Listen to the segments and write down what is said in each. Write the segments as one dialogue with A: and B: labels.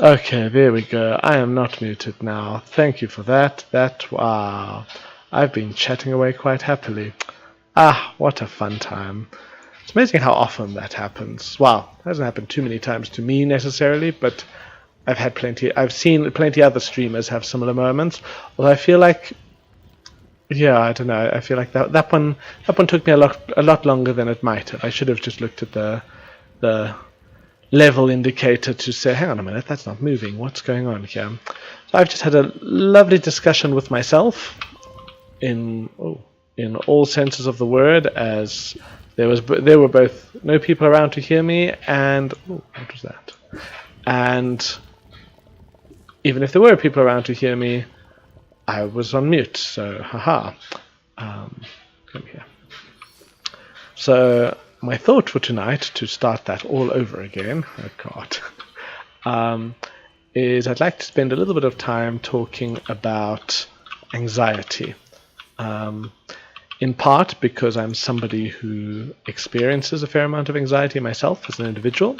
A: Okay, there we go. I am not muted now. Thank you for that. Wow. I've been chatting away quite happily. Ah, what a fun time. It's amazing how often that happens. Well, it hasn't happened too many times to me necessarily, but I've seen plenty other streamers have similar moments. Although I feel like, yeah, I don't know. I feel like that one took me a lot longer than it might have. I should have just looked at the level indicator to say, hang on a minute, that's not moving. What's going on here? So I've just had a lovely discussion with myself in all senses of the word, as there were both no people around to hear me, and what was that? And even if there were people around to hear me, I was on mute. So haha. Come here. So my thought for tonight, to start that all over again, oh God, is I'd like to spend a little bit of time talking about anxiety. In part because I'm somebody who experiences a fair amount of anxiety myself as an individual,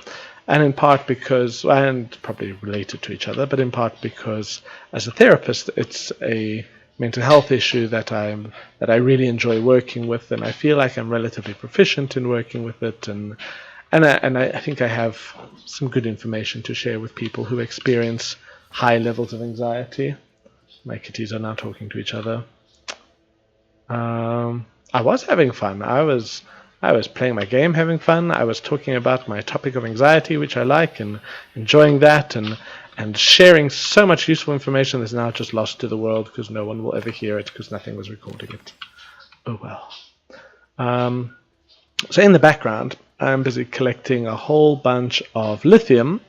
A: and in part because, and probably related to each other, but in part because as a therapist, it's a mental health issue that I really enjoy working with, and I feel like I'm relatively proficient in working with it, and I think I have some good information to share with people who experience high levels of anxiety. My kitties are now talking to each other. I was having fun. I was playing my game, having fun. I was talking about my topic of anxiety, which I like, and enjoying that, and sharing so much useful information that's now just lost to the world because no one will ever hear it because nothing was recording it. Oh well. So in the background, I'm busy collecting a whole bunch of lithium.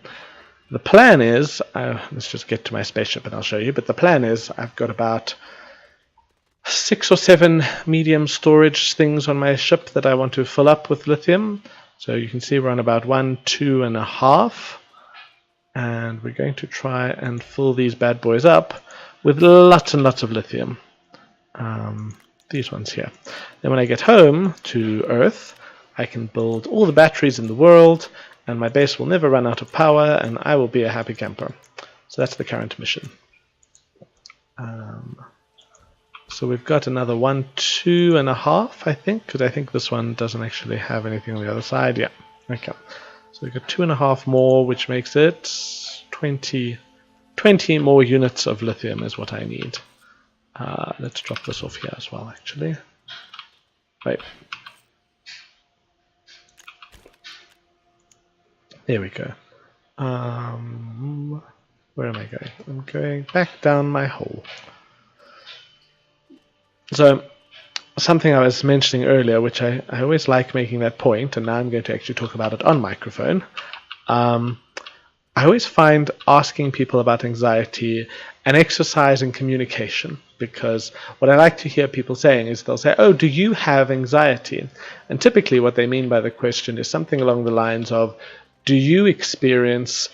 A: The plan is, let's just get to my spaceship and I'll show you, but the plan is I've got about 6 or 7 medium storage things on my ship that I want to fill up with lithium. So you can see we're on about 1, 2.5. And we're going to try and fill these bad boys up with lots and lots of lithium. These ones here. Then when I get home to Earth, I can build all the batteries in the world, and my base will never run out of power, and I will be a happy camper. So that's the current mission. So we've got another 1, 2.5, I think, because I think this one doesn't actually have anything on the other side. Yeah, okay. So we've got 2.5 more, which makes it 20 more units of lithium is what I need. Let's drop this off here as well, actually. Right. There we go. Where am I going? I'm going back down my hole. So something I was mentioning earlier, which I always like making that point, and now I'm going to actually talk about it on microphone. I always find asking people about anxiety an exercise in communication, because what I like to hear people saying is they'll say, oh, do you have anxiety? And typically what they mean by the question is something along the lines of, do you experience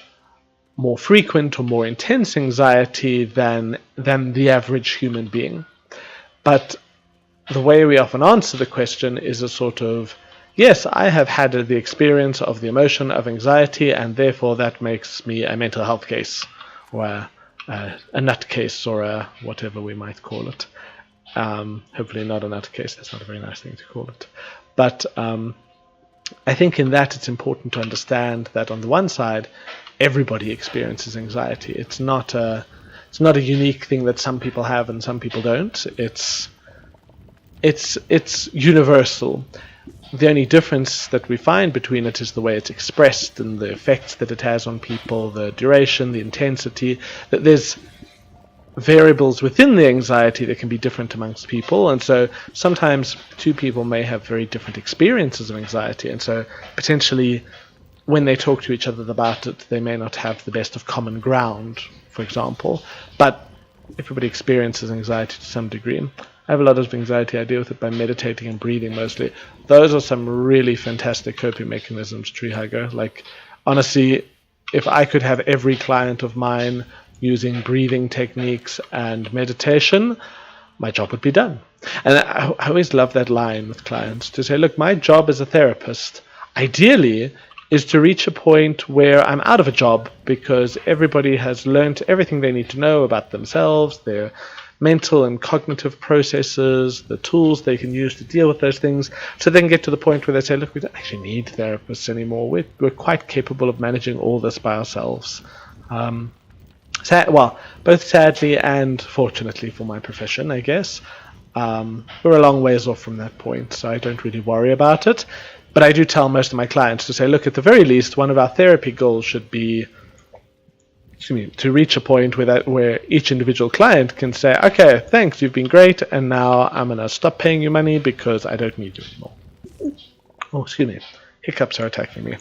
A: more frequent or more intense anxiety than the average human being? But the way we often answer the question is a sort of, yes, I have had the experience of the emotion of anxiety, and therefore that makes me a mental health case, or a nut case, or a whatever we might call it. Hopefully not a nut case, that's not a very nice thing to call it. But I think in that it's important to understand that on the one side, everybody experiences anxiety. It's not a unique thing that some people have and some people don't. It's universal. The only difference that we find between it is the way it's expressed and the effects that it has on people, the duration, the intensity. That there's variables within the anxiety that can be different amongst people, and so sometimes two people may have very different experiences of anxiety, and so potentially when they talk to each other about it, they may not have the best of common ground, for example, but everybody experiences anxiety to some degree. I have a lot of anxiety. I deal with it by meditating and breathing mostly. Those are some really fantastic coping mechanisms, Treehugger. Like, honestly, if I could have every client of mine using breathing techniques and meditation, my job would be done. And I always love that line with clients to say, look, my job as a therapist, ideally, is to reach a point where I'm out of a job because everybody has learned everything they need to know about themselves, their mental and cognitive processes, the tools they can use to deal with those things, so they can get to the point where they say, look, we don't actually need therapists anymore. We're quite capable of managing all this by ourselves. Both sadly and fortunately for my profession, I guess. We're a long ways off from that point, so I don't really worry about it. But I do tell most of my clients to say, look, at the very least, one of our therapy goals should be to reach a point where each individual client can say, okay, thanks, you've been great, and now I'm going to stop paying you money because I don't need you anymore. Oh, excuse me. Hiccups are attacking me.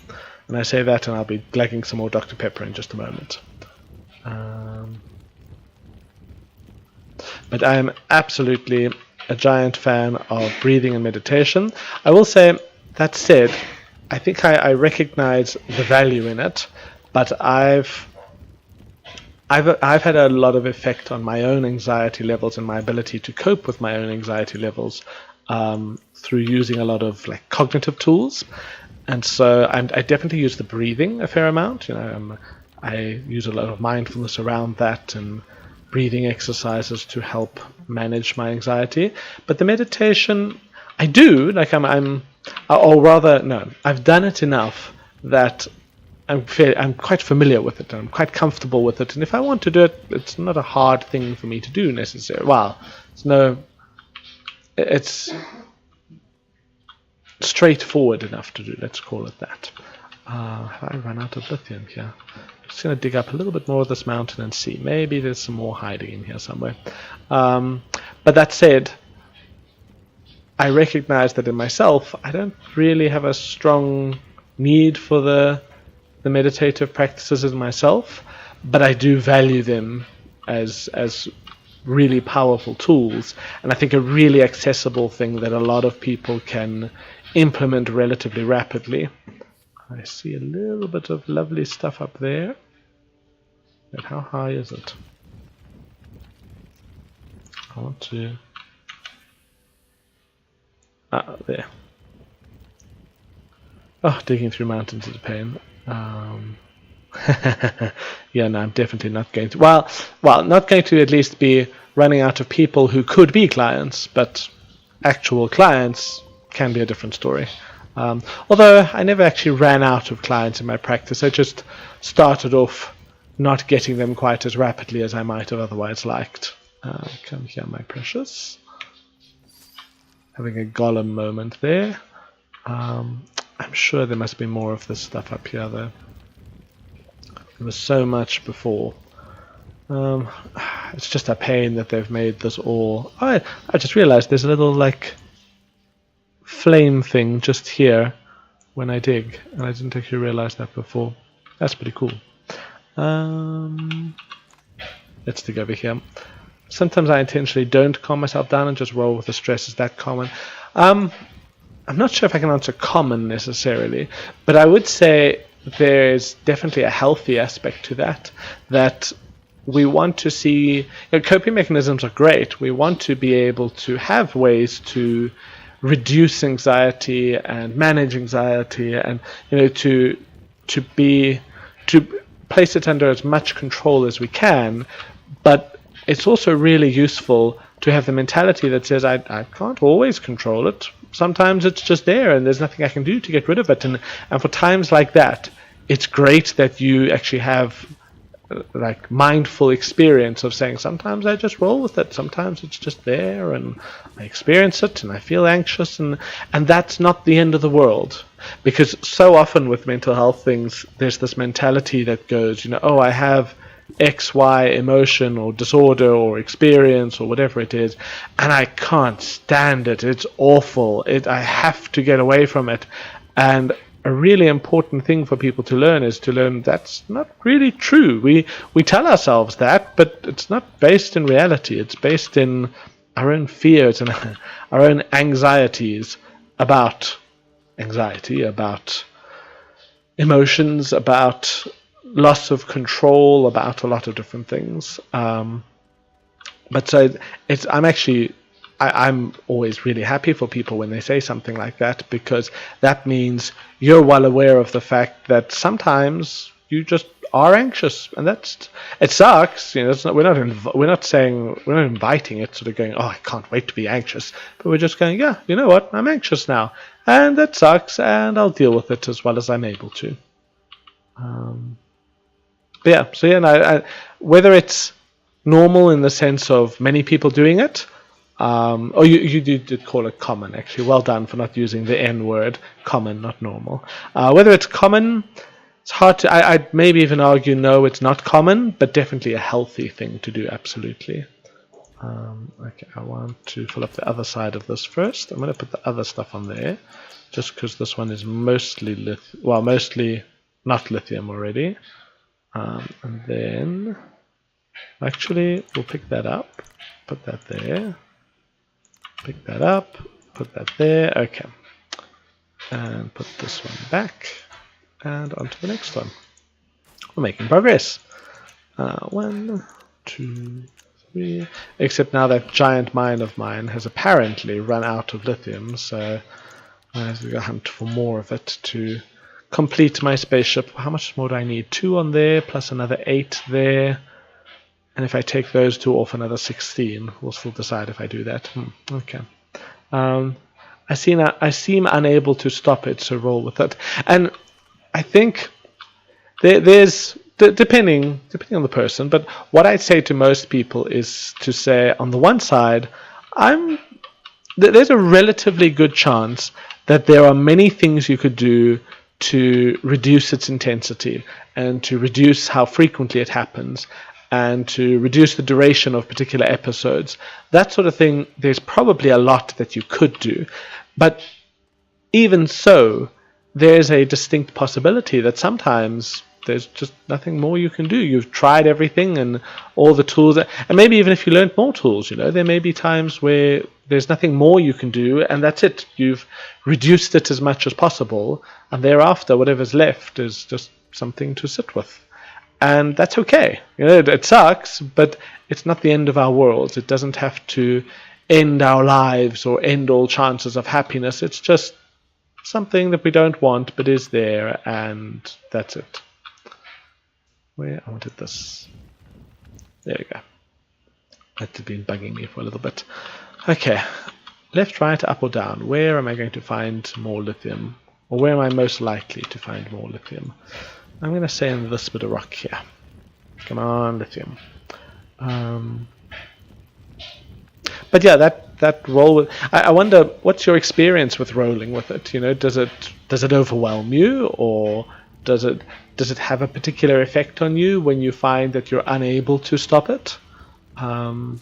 A: And I say that, and I'll be glagging some more Dr. Pepper in just a moment. But I am absolutely a giant fan of breathing and meditation. I will say, that said, I think I recognize the value in it, but I've had a lot of effect on my own anxiety levels and my ability to cope with my own anxiety levels through using a lot of cognitive tools. And so I definitely use the breathing a fair amount. I use a lot of mindfulness around that and breathing exercises to help manage my anxiety. But the meditation, I do, I've done it enough that I'm quite familiar with it, and I'm quite comfortable with it. And if I want to do it, it's not a hard thing for me to do necessarily. Well, it's straightforward enough to do. Let's call it that. Have I run out of lithium here? I'm just going to dig up a little bit more of this mountain and see. Maybe there's some more hiding in here somewhere. But that said, I recognize that in myself, I don't really have a strong need for the meditative practices in myself, but I do value them as really powerful tools, and I think a really accessible thing that a lot of people can implement relatively rapidly. I see a little bit of lovely stuff up there. But how high is it? I want to... there. Oh, digging through mountains is a pain. Yeah, no, I'm definitely not going to. Well, not going to at least be running out of people who could be clients, but actual clients can be a different story. Although I never actually ran out of clients in my practice, I just started off not getting them quite as rapidly as I might have otherwise liked. Come here, my precious. Having a Gollum moment there. I'm sure there must be more of this stuff up here, though. There was so much before. It's just a pain that they've made this all... I just realized there's a little, flame thing just here when I dig, and I didn't actually realize that before. That's pretty cool. Let's dig over here. Sometimes I intentionally don't calm myself down and just roll with the stress. Is that common? I'm not sure if I can answer common necessarily, but I would say there's definitely a healthy aspect to that we want to see... coping mechanisms are great. We want to be able to have ways to reduce anxiety and manage anxiety, and to place it under as much control as we can. But it's also really useful to have the mentality that says I can't always control it. Sometimes it's just there and there's nothing I can do to get rid of it. And for times like that, it's great that you actually have mindful experience of saying, sometimes I just roll with it, sometimes it's just there and I experience it and I feel anxious, and that's not the end of the world. Because so often with mental health things, there's this mentality that goes, I have XY emotion or disorder or experience or whatever it is, and I can't stand it, it's awful, I have to get away from it. And a really important thing for people to learn is to learn that's not really true. We tell ourselves that, but it's not based in reality. It's based in our own fears and our own anxieties about anxiety, about emotions, about loss of control, about a lot of different things. But so I'm actually I'm always really happy for people when they say something like that, because that means you're well aware of the fact that sometimes you just are anxious, and it sucks. It's not, we're not inviting it, sort of going, oh, I can't wait to be anxious, but we're just going, yeah, you know what, I'm anxious now, and that sucks, and I'll deal with it as well as I'm able to. But yeah, so yeah, no, whether it's normal in the sense of many people doing it, or you did call it common, actually. Well done for not using the N word. Common, not normal. Whether it's common, it's hard to. I'd maybe even argue no, it's not common, but definitely a healthy thing to do. Absolutely. Okay, I want to fill up the other side of this first. I'm going to put the other stuff on there, just because this one is mostly mostly not lithium already. And then, actually, we'll pick that up, put that there, pick that up, put that there, okay. And put this one back, and onto the next one. We're making progress. 1, 2, 3. Except now that giant mine of mine has apparently run out of lithium, so I have to go hunt for more of it to complete my spaceship. How much more do I need? 2 on there, plus another 8 there. And if I take those 2 off, another 16. We'll still decide if I do that. Okay. I seem unable to stop it, so roll with it. And I think there's depending on the person, but what I'd say to most people is to say, on the one side, there's a relatively good chance that there are many things you could do to reduce its intensity and to reduce how frequently it happens and to reduce the duration of particular episodes. That sort of thing, there's probably a lot that you could do. But even so, there's a distinct possibility that sometimes there's just nothing more you can do. You've tried everything and all the tools, and maybe even if you learned more tools, there may be times where there's nothing more you can do, and that's it. You've reduced it as much as possible, and thereafter whatever's left is just something to sit with. And that's okay. It sucks, but it's not the end of our world. It doesn't have to end our lives or end all chances of happiness. It's just something that we don't want but is there, and that's it. Where I wanted this. There we go. That had been bugging me for a little bit. Okay, left, right, up or down. Where am I going to find more lithium? Or where am I most likely to find more lithium? I'm going to say in this bit of rock here. Come on, lithium. But yeah, that roll with, I wonder, what's your experience with rolling with it? Does it overwhelm you, or does it have a particular effect on you when you find that you're unable to stop it? And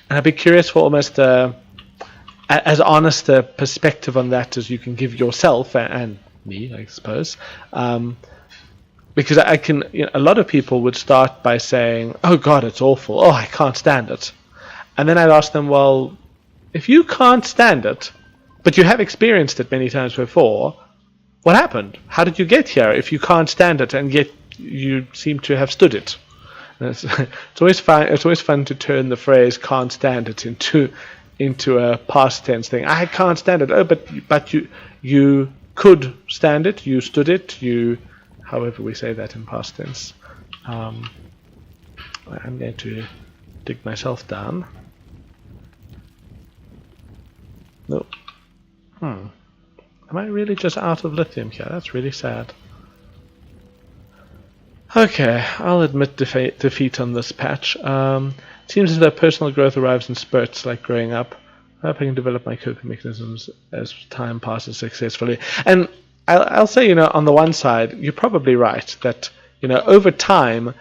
A: I'd be curious for almost as honest a perspective on that as you can give yourself and me, I suppose. Because I can, a lot of people would start by saying, "Oh God, it's awful. Oh, I can't stand it." And then I'd ask them, "Well, if you can't stand it, but you have experienced it many times before, what happened? How did you get here if you can't stand it and yet you seem to have stood it?" It's always fun. It's always fun to turn the phrase "can't stand it" into a past tense thing. I can't stand it. Oh, but you could stand it. You stood it. However we say that in past tense. I'm going to dig myself down. No. Am I really just out of lithium here? That's really sad. Okay, I'll admit defeat on this patch. Seems as though personal growth arrives in spurts, like growing up. I hope I can develop my coping mechanisms as time passes successfully. And I'll say, on the one side, you're probably right that, over time,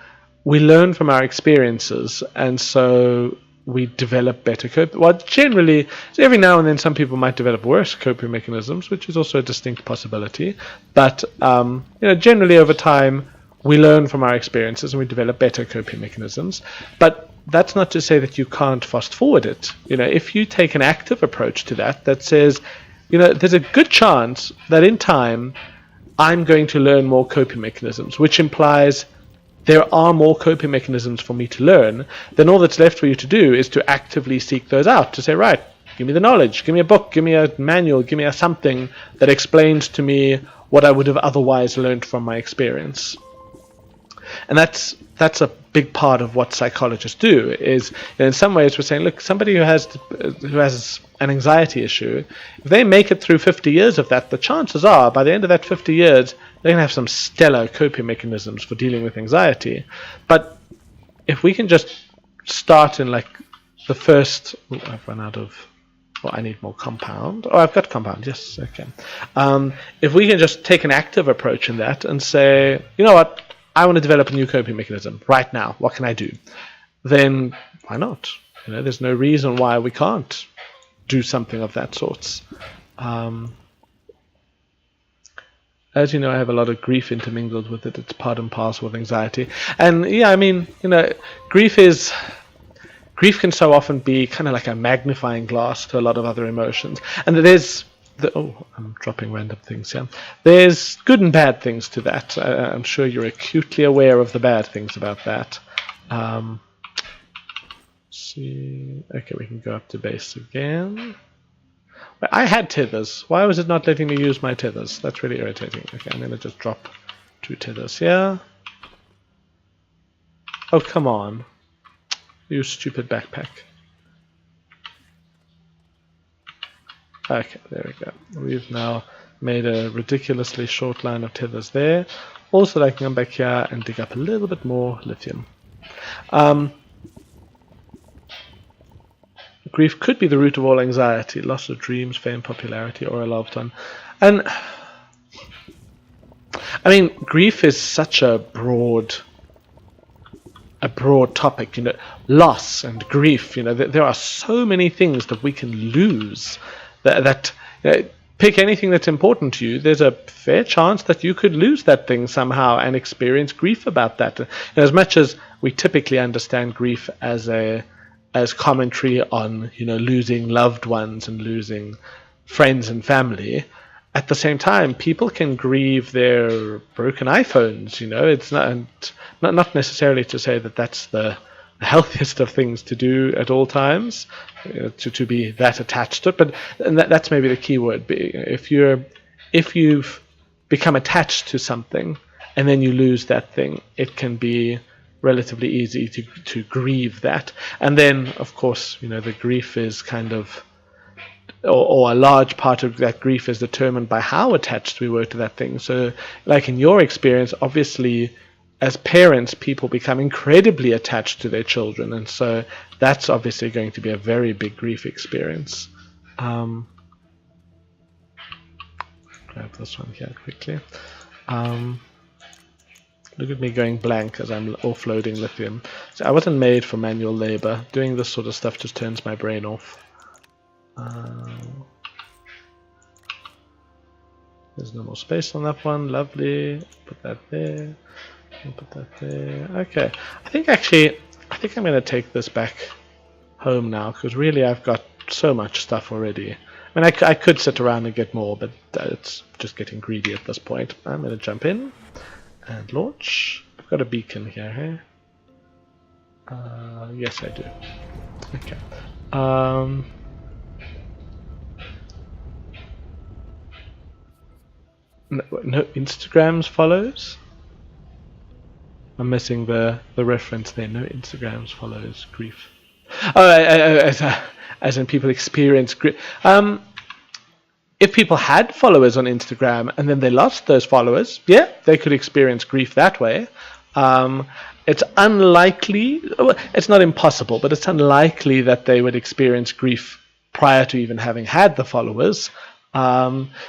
A: we learn from our experiences, and so we develop better coping. Well, generally, every now and then some people might develop worse coping mechanisms, which is also a distinct possibility. But, generally over time, we learn from our experiences and we develop better coping mechanisms. But that's not to say that you can't fast forward it. If you take an active approach to that says, there's a good chance that in time I'm going to learn more coping mechanisms, which implies there are more coping mechanisms for me to learn, then all that's left for you to do is to actively seek those out, to say, right, give me the knowledge, give me a book, give me a manual, give me a something that explains to me what I would have otherwise learned from my experience. And that's a big part of what psychologists do. Is, in some ways we're saying, look, somebody who has an anxiety issue, if they make it through 50 years of that, the chances are by the end of that 50 years they're going to have some stellar coping mechanisms for dealing with anxiety. But if we can just start in like the first, I've run out of, I need more compound. I've got compound, yes, okay. If we can just take an active approach in that and say, you know what, I want to develop a new coping mechanism right now. What can I do? Then why not? There's no reason why we can't do something of that sort. As you know, I have a lot of grief intermingled with it. It's part and parcel with anxiety. And yeah, I mean, grief can so often be kind of like a magnifying glass to a lot of other emotions. And I'm dropping random things here. There's good and bad things to that. I'm sure you're acutely aware of the bad things about that. See, okay, we can go up to base again. I had tethers. Why was it not letting me use my tethers? That's really irritating. Okay, I'm going to just drop 2 tethers here. Oh, come on. You stupid backpack. Okay, there we go. We've now made a ridiculously short line of tethers there. Also, I can come back here and dig up a little bit more lithium. Grief could be the root of all anxiety, loss of dreams, fame, popularity, or a loved one. And I mean, grief is such a broad topic. Loss and grief. There are so many things that we can lose. That pick anything that's important to you, there's a fair chance that you could lose that thing somehow and experience grief about that. As much as we typically understand grief as commentary on losing loved ones and losing friends and family, at the same time people can grieve their broken iPhones. It's not necessarily to say that that's the healthiest of things to do at all times, to be that attached to it, but that's maybe the key word. If you've become attached to something and then you lose that thing, it can be relatively easy to grieve that. And then of course the grief is kind of, or a large part of that grief is determined by how attached we were to that thing. So like in your experience, obviously as parents, people become incredibly attached to their children, and so that's obviously going to be a very big grief experience. Grab this one here quickly. Look at me going blank as I'm offloading lithium. So I wasn't made for manual labor. Doing this sort of stuff just turns my brain off. There's no more space on that one. Lovely. Put that there. I'll put that there. Okay. I think I'm going to take this back home now, because really I've got so much stuff already. I mean, I could sit around and get more, but it's just getting greedy at this point. I'm going to jump in and launch. I've got a beacon here, hey? Yes, I do. Okay. No Instagrams follows? I'm missing the reference there. No Instagrams follows grief. Oh, as in people experience grief. If people had followers on Instagram and then they lost those followers, yeah, they could experience grief that way. It's unlikely, it's not impossible, but it's unlikely that they would experience grief prior to even having had the followers.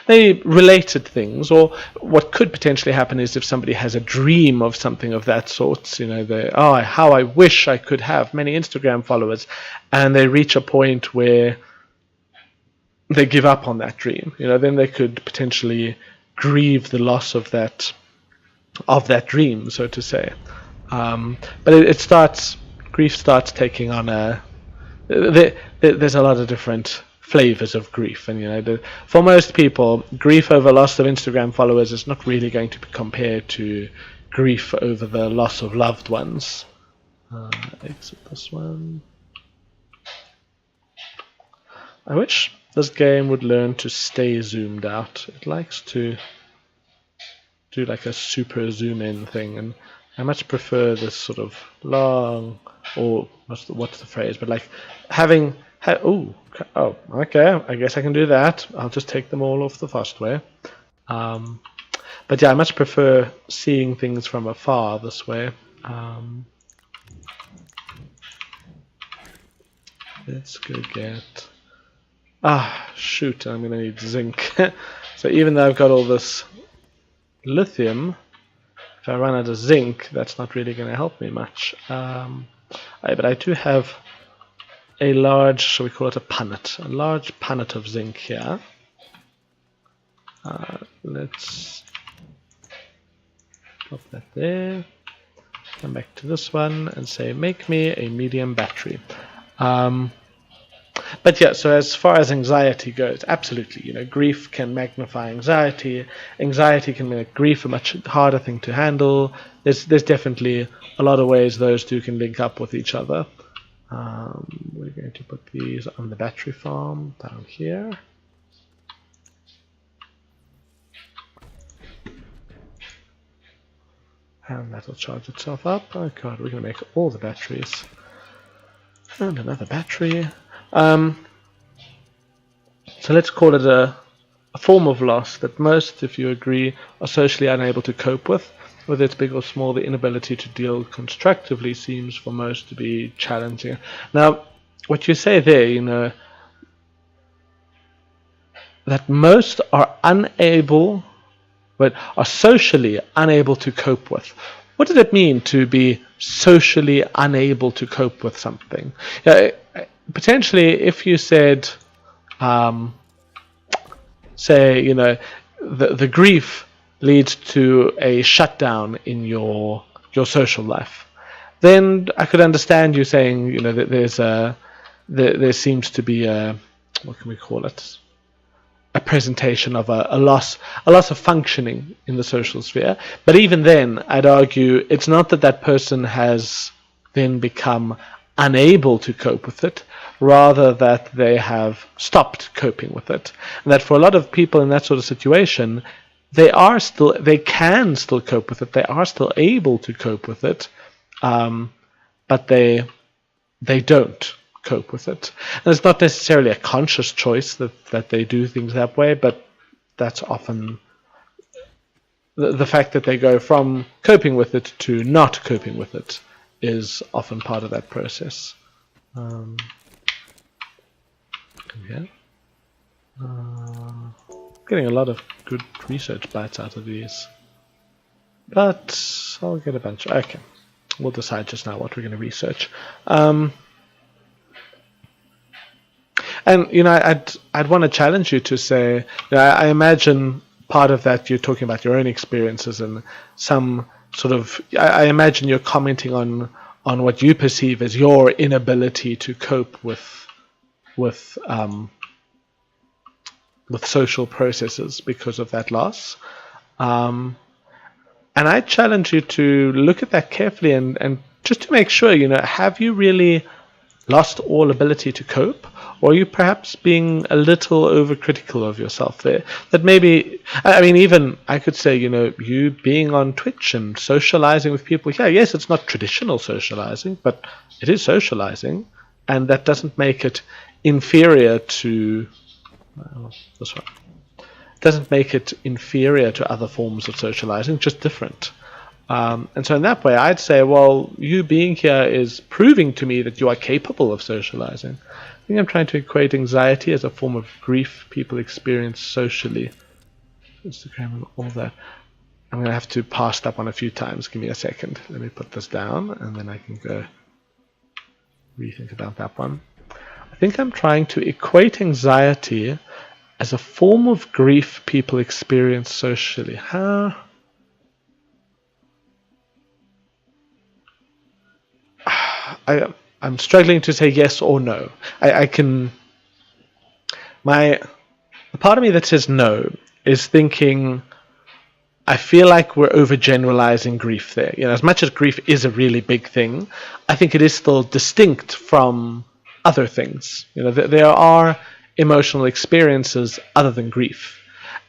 A: Maybe related things, or what could potentially happen is if somebody has a dream of something of that sort, how I wish I could have many Instagram followers, and they reach a point where they give up on that dream, then they could potentially grieve the loss of that dream, so to say. But grief starts taking on there's a lot of different flavors of grief, and for most people, grief over loss of Instagram followers is not really going to be compared to grief over the loss of loved ones. Exit this one. I wish this game would learn to stay zoomed out. It likes to do like a super zoom in thing, and I much prefer this sort of long, or what's the phrase, but like having oh, okay, I guess I can do that. I'll just take them all off the fast way. But yeah, I much prefer seeing things from afar this way. Let's go get... shoot, I'm going to need zinc. So even though I've got all this lithium, if I run out of zinc, that's not really going to help me much. But I do have a large, shall we call it a punnet? A large punnet of zinc here. Let's drop that there. Come back to this one and say, make me a medium battery. But yeah, so as far as anxiety goes, absolutely, grief can magnify anxiety. Anxiety can make grief a much harder thing to handle. There's definitely a lot of ways those two can link up with each other. We're going to put these on the battery farm down here. And that'll charge itself up. Oh god, we're going to make all the batteries. And another battery. So let's call it a form of loss that most, if you agree, are socially unable to cope with. Whether it's big or small, the inability to deal constructively seems for most to be challenging. Now, what you say there, that most are unable, but are socially unable to cope with. What does it mean to be socially unable to cope with something? Potentially, if you said, say, the grief leads to a shutdown in your social life, then I could understand you saying, that there seems to be what can we call it? A presentation of a loss of functioning in the social sphere. But even then, I'd argue it's not that person has then become unable to cope with it, rather that they have stopped coping with it. And that for a lot of people in that sort of situation, they can still cope with it, they are still able to cope with it, but they don't cope with it. And it's not necessarily a conscious choice that they do things that way, but that's often the fact that they go from coping with it to not coping with it is often part of that process. Getting a lot of good research bites out of these, but I'll get a bunch. Okay, we'll decide just now what we're going to research. And I'd want to challenge you to say, I imagine part of that you're talking about your own experiences and some sort of. I imagine you're commenting on what you perceive as your inability to cope with social processes because of that loss. And I challenge you to look at that carefully and just to make sure, have you really lost all ability to cope? Or are you perhaps being a little overcritical of yourself there? That maybe, even I could say, you being on Twitch and socializing with people, yes, it's not traditional socializing, but it is socializing, and that doesn't make it inferior to this one. It doesn't make it inferior to other forms of socializing, just different. And so in that way, I'd say, well, you being here is proving to me that you are capable of socializing. I think I'm trying to equate anxiety as a form of grief people experience socially. Instagram and all that. I'm going to have to pass that one a few times. Give me a second. Let me put this down, and then I can go rethink about that one. I think I'm trying to equate anxiety as a form of grief people experience socially. How? I'm struggling to say yes or no. The part of me that says no is thinking I feel like we're overgeneralizing grief there. As much as grief is a really big thing, I think it is still distinct from other things. There are emotional experiences other than grief.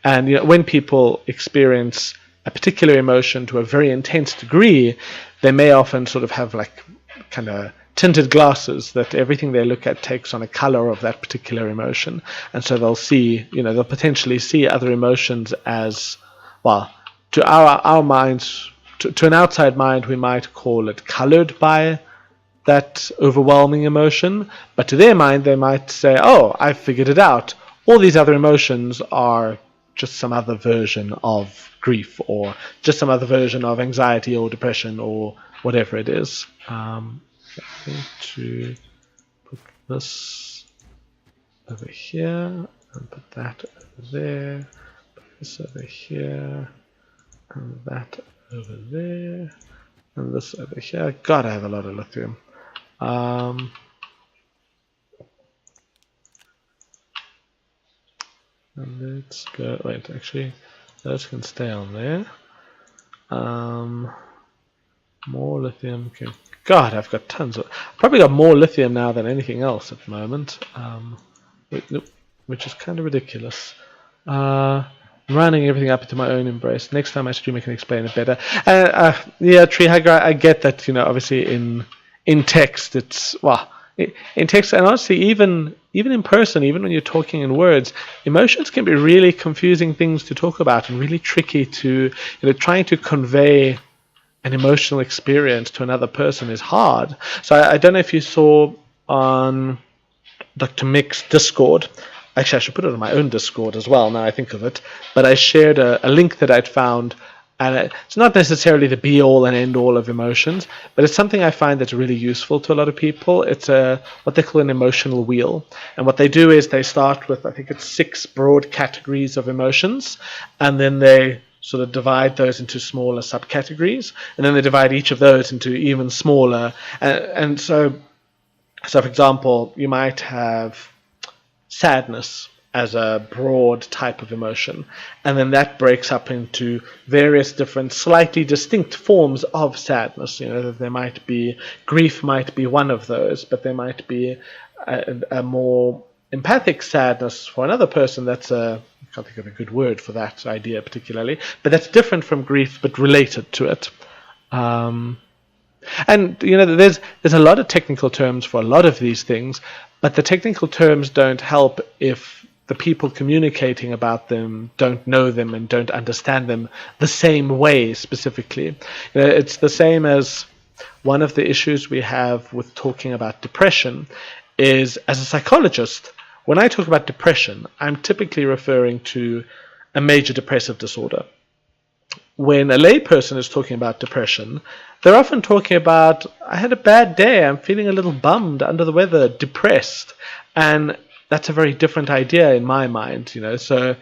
A: And when people experience a particular emotion to a very intense degree, they may often sort of have like kind of tinted glasses that everything they look at takes on a color of that particular emotion. And so they'll potentially see other emotions as, well, to our minds, to an outside mind, we might call it colored by that overwhelming emotion, but to their mind they might say, oh, I figured it out. All these other emotions are just some other version of grief, or just some other version of anxiety or depression or whatever it is. I'm going to put this over here and put that over there, put this over here and that over there and this over here. God, I have a lot of lithium. And let's go, wait, actually those can stay on there. More lithium can, God, I've got tons of, probably got more lithium now than anything else at the moment, which is kind of ridiculous. Running everything up into my own embrace. Next time I stream I can explain it better. Yeah, Treehugger, I get that, obviously in text it's, well, in text, and honestly, even in person, even when you're talking in words, emotions can be really confusing things to talk about and really tricky to, trying to convey an emotional experience to another person is hard. So I don't know if you saw on Dr. Mick's Discord. Actually, I should put it on my own Discord as well, now I think of it. But I shared a link that I'd found, and it's not necessarily the be-all and end-all of emotions, but it's something I find that's really useful to a lot of people. It's what they call an emotional wheel. And what they do is they start with, I think it's 6 broad categories of emotions, and then they sort of divide those into smaller subcategories, and then they divide each of those into even smaller. And so for example, you might have sadness as a broad type of emotion, and then that breaks up into various different slightly distinct forms of sadness. There might be, grief might be one of those, but there might be a more empathic sadness for another person. That's I can't think of a good word for that idea particularly, but that's different from grief but related to it. And there's a lot of technical terms for a lot of these things, but the technical terms don't help if the people communicating about them don't know them and don't understand them the same way specifically. It's the same as one of the issues we have with talking about depression is, as a psychologist, when I talk about depression, I'm typically referring to a major depressive disorder. When a layperson is talking about depression, they're often talking about, I had a bad day, I'm feeling a little bummed, under the weather, depressed. And that's a very different idea in my mind, So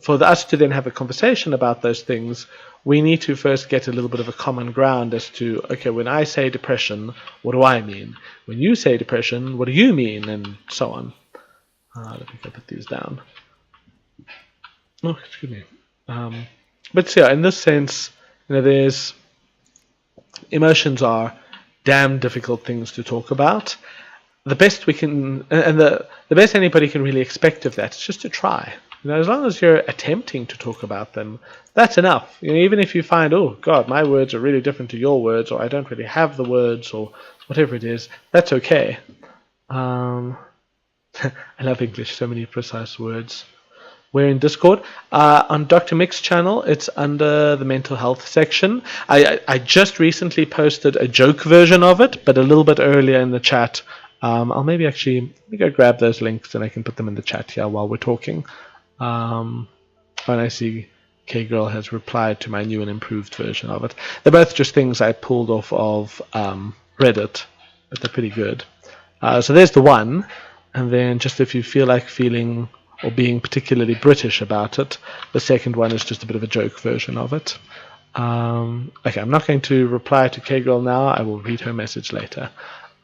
A: for us to then have a conversation about those things, we need to first get a little bit of a common ground as to, okay, when I say depression, what do I mean? When you say depression, what do you mean? And so on. Let me go put these down. Oh, excuse me. But so, yeah, in this sense, there's emotions are damn difficult things to talk about. The best we can, and the best anybody can really expect of that is just to try. As long as you're attempting to talk about them, that's enough. Even if you find, oh God, my words are really different to your words, or I don't really have the words, or whatever it is, that's okay. I love English, so many precise words. We're in Discord. On Dr. Mick's channel, it's under the mental health section. I just recently posted a joke version of it, but a little bit earlier in the chat. I'll maybe actually, let me go grab those links and I can put them in the chat here while we're talking. When I see K-Girl has replied to my new and improved version of it. They're both just things I pulled off of Reddit, but they're pretty good. So there's the one, and then just if you feel like feeling or being particularly British about it, the second one is just a bit of a joke version of it. Okay, I'm not going to reply to K-Girl now. I will read her message later.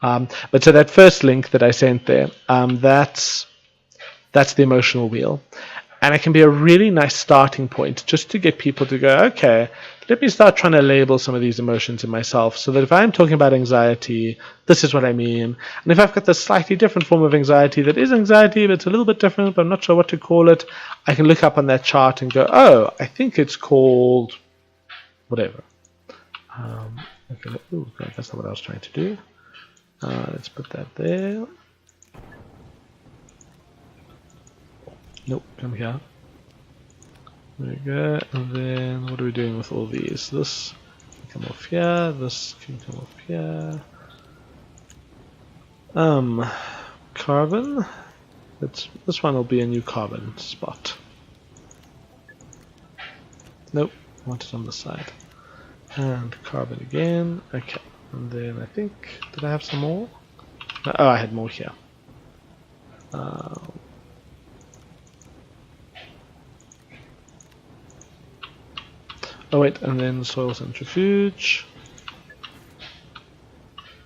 A: But so that first link that I sent there, that's the emotional wheel. And it can be a really nice starting point just to get people to go, okay, let me start trying to label some of these emotions in myself, so that if I'm talking about anxiety, this is what I mean. And if I've got this slightly different form of anxiety that is anxiety, but it's a little bit different, but I'm not sure what to call it, I can look up on that chart and go, oh, I think it's called whatever. Okay, oh God, that's not what I was trying to do. Let's put that there. Nope, come here. There we go. And then what are we doing with all these? This can come off here. This can come off here. Carbon. This one will be a new carbon spot. Nope, I want it on the side. And carbon again. Okay. And then I think, did I have some more? No, oh, I had more here. Oh wait, and then soil centrifuge.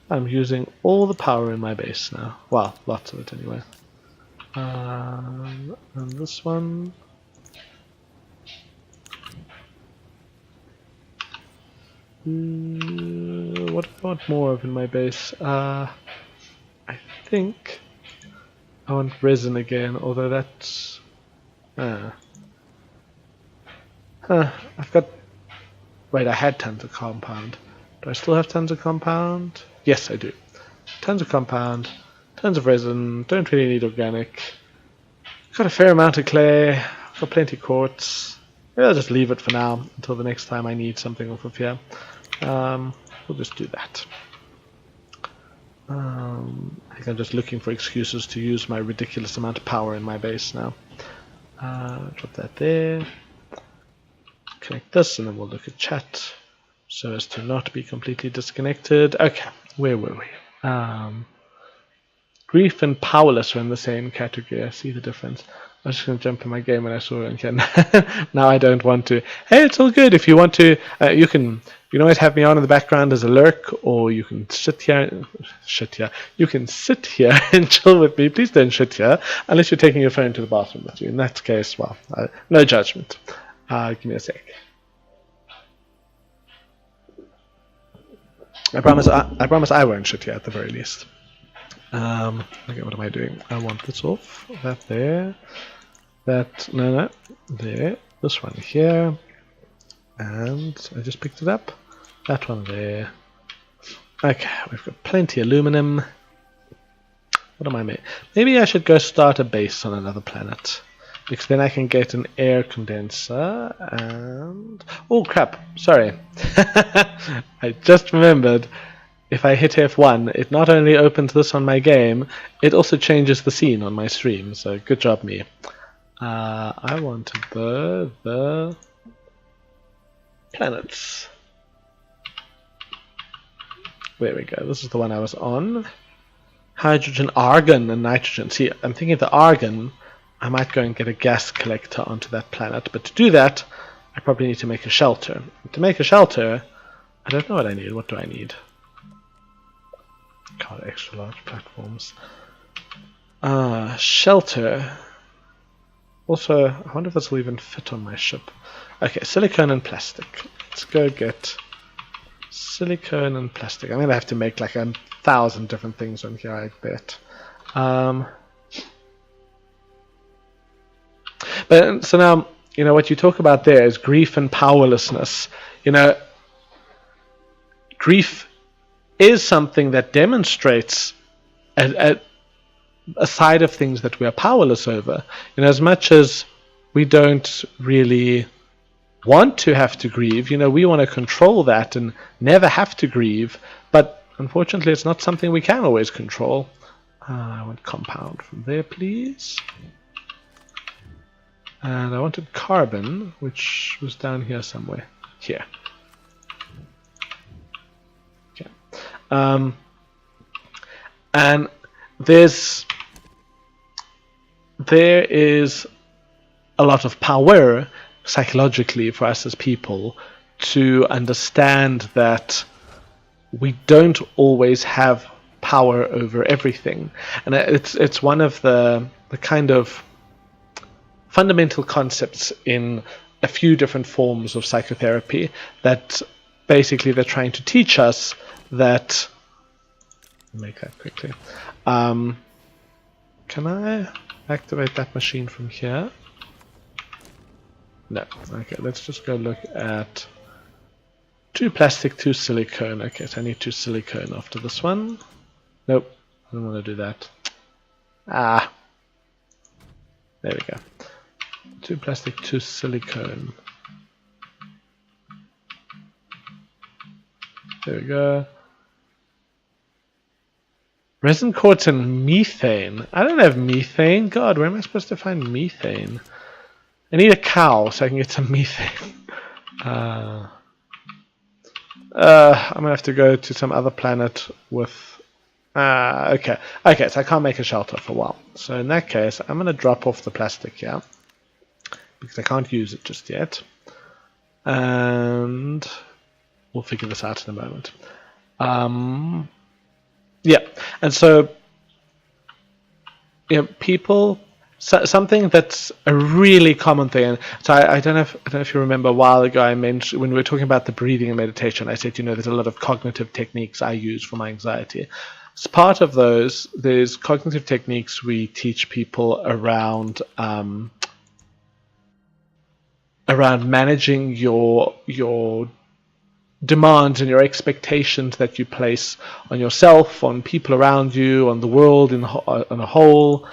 A: I'm using all the power in my base now. Well, lots of it anyway. And this one. What do I want more of in my base? I think I want resin again, although that's... I've got... Wait, I had tons of compound. Do I still have tons of compound? Yes, I do. Tons of compound, tons of resin, don't really need organic. Got a fair amount of clay, got plenty of quartz. Maybe I'll just leave it for now until the next time I need something off of here. We'll just do that. I think I'm just looking for excuses to use my ridiculous amount of power in my base now. Drop that there. Connect this, and then we'll look at chat so as to not be completely disconnected. Okay, where were we? Grief and powerless are in the same category. I see the difference. I was just going to jump in my game when I saw it again. Now I don't want to. Hey, it's all good. If you want to, you can always have me on in the background as a lurk, or you can sit here. You can sit here and chill with me. Please don't sit here unless you're taking your phone to the bathroom with you. In that case, well, no judgment. Give me a sec. I promise I won't shit here at the very least. Okay, what am I doing? I want this off. That there. That, no, there. This one here. And I just picked it up. That one there. Okay, we've got plenty of aluminum. What am I making? Maybe I should go start a base on another planet. Because then I can get an air condenser and... Oh crap, sorry. I just remembered, if I hit F1, it not only opens this on my game, it also changes the scene on my stream, so good job me. I wanted the planets. There we go, this is the one I was on. Hydrogen, argon, and nitrogen. See, I'm thinking of the argon. I might go and get a gas collector onto that planet, but to do that, I probably need to make a shelter. To make a shelter, I don't know what I need. What do I need? God, extra large platforms. Shelter. Also, I wonder if this will even fit on my ship. Okay, silicone and plastic. Let's go get silicone and plastic. I'm going to have to make like 1,000 different things on here, I bet. But so now, what you talk about there is grief and powerlessness. Grief is something that demonstrates a side of things that we are powerless over. As much as we don't really want to have to grieve, we want to control that and never have to grieve, but unfortunately it's not something we can always control. I want compound from there, please. And I wanted carbon, which was down here somewhere. Here. Okay. And there is a lot of power psychologically for us as people to understand that we don't always have power over everything. And it's one of the kind of fundamental concepts in a few different forms of psychotherapy that basically they're trying to teach us that. Make that quickly. Can I activate that machine from here? No. Okay, let's just go look at 2 plastic, 2 silicone. Okay, so I need 2 silicone after this one. Nope, I don't want to do that. Ah, there we go. 2 plastic, 2 silicone. There we go. Resin quartz and methane. I don't have methane. God, where am I supposed to find methane? I need a cow so I can get some methane. I'm gonna have to go to some other planet with. Okay, so I can't make a shelter for a while. So in that case, I'm gonna drop off the plastic here because I can't use it just yet, and we'll figure this out in a moment. Yeah, and so people. Something that's a really common thing. And so I don't know if you remember a while ago I mentioned when we were talking about the breathing and meditation. I said there's a lot of cognitive techniques I use for my anxiety. As part of those, there's cognitive techniques we teach people around managing your demands and your expectations that you place on yourself, on people around you, on the world on a whole.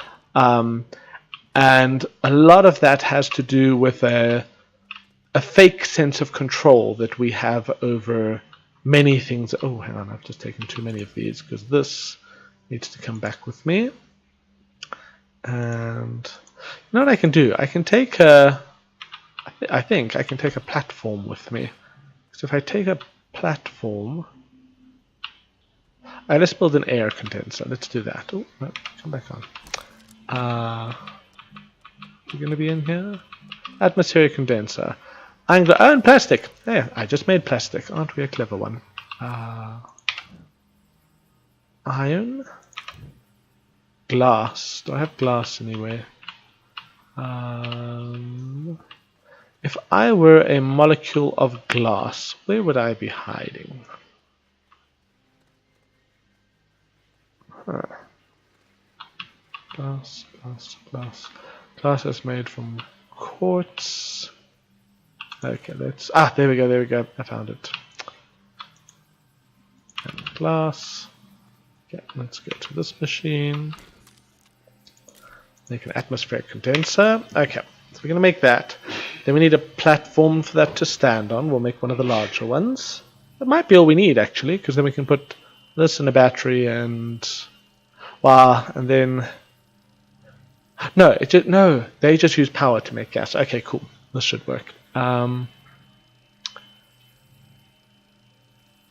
A: And a lot of that has to do with a fake sense of control that we have over many things. Oh, hang on, I've just taken too many of these because this needs to come back with me. And you know what I can do? I can take I think I can take a platform with me. So if I take a platform, let's build an air condenser. Let's do that. Oh, no, come back on. You're going to be in here? Atmospheric condenser. And plastic. Hey, I just made plastic. Aren't we a clever one? Iron. Glass. Do I have glass anywhere? If I were a molecule of glass, where would I be hiding? Glass, glass, glass. Glass is made from quartz. Okay, let's. There we go. I found it. And glass. Okay, let's go to this machine. Make an atmospheric condenser. Okay, so we're going to make that. Then we need a platform for that to stand on. We'll make one of the larger ones. That might be all we need, actually, because then we can put this in a battery and. And then. No, they just use power to make gas. Okay, cool. This should work. I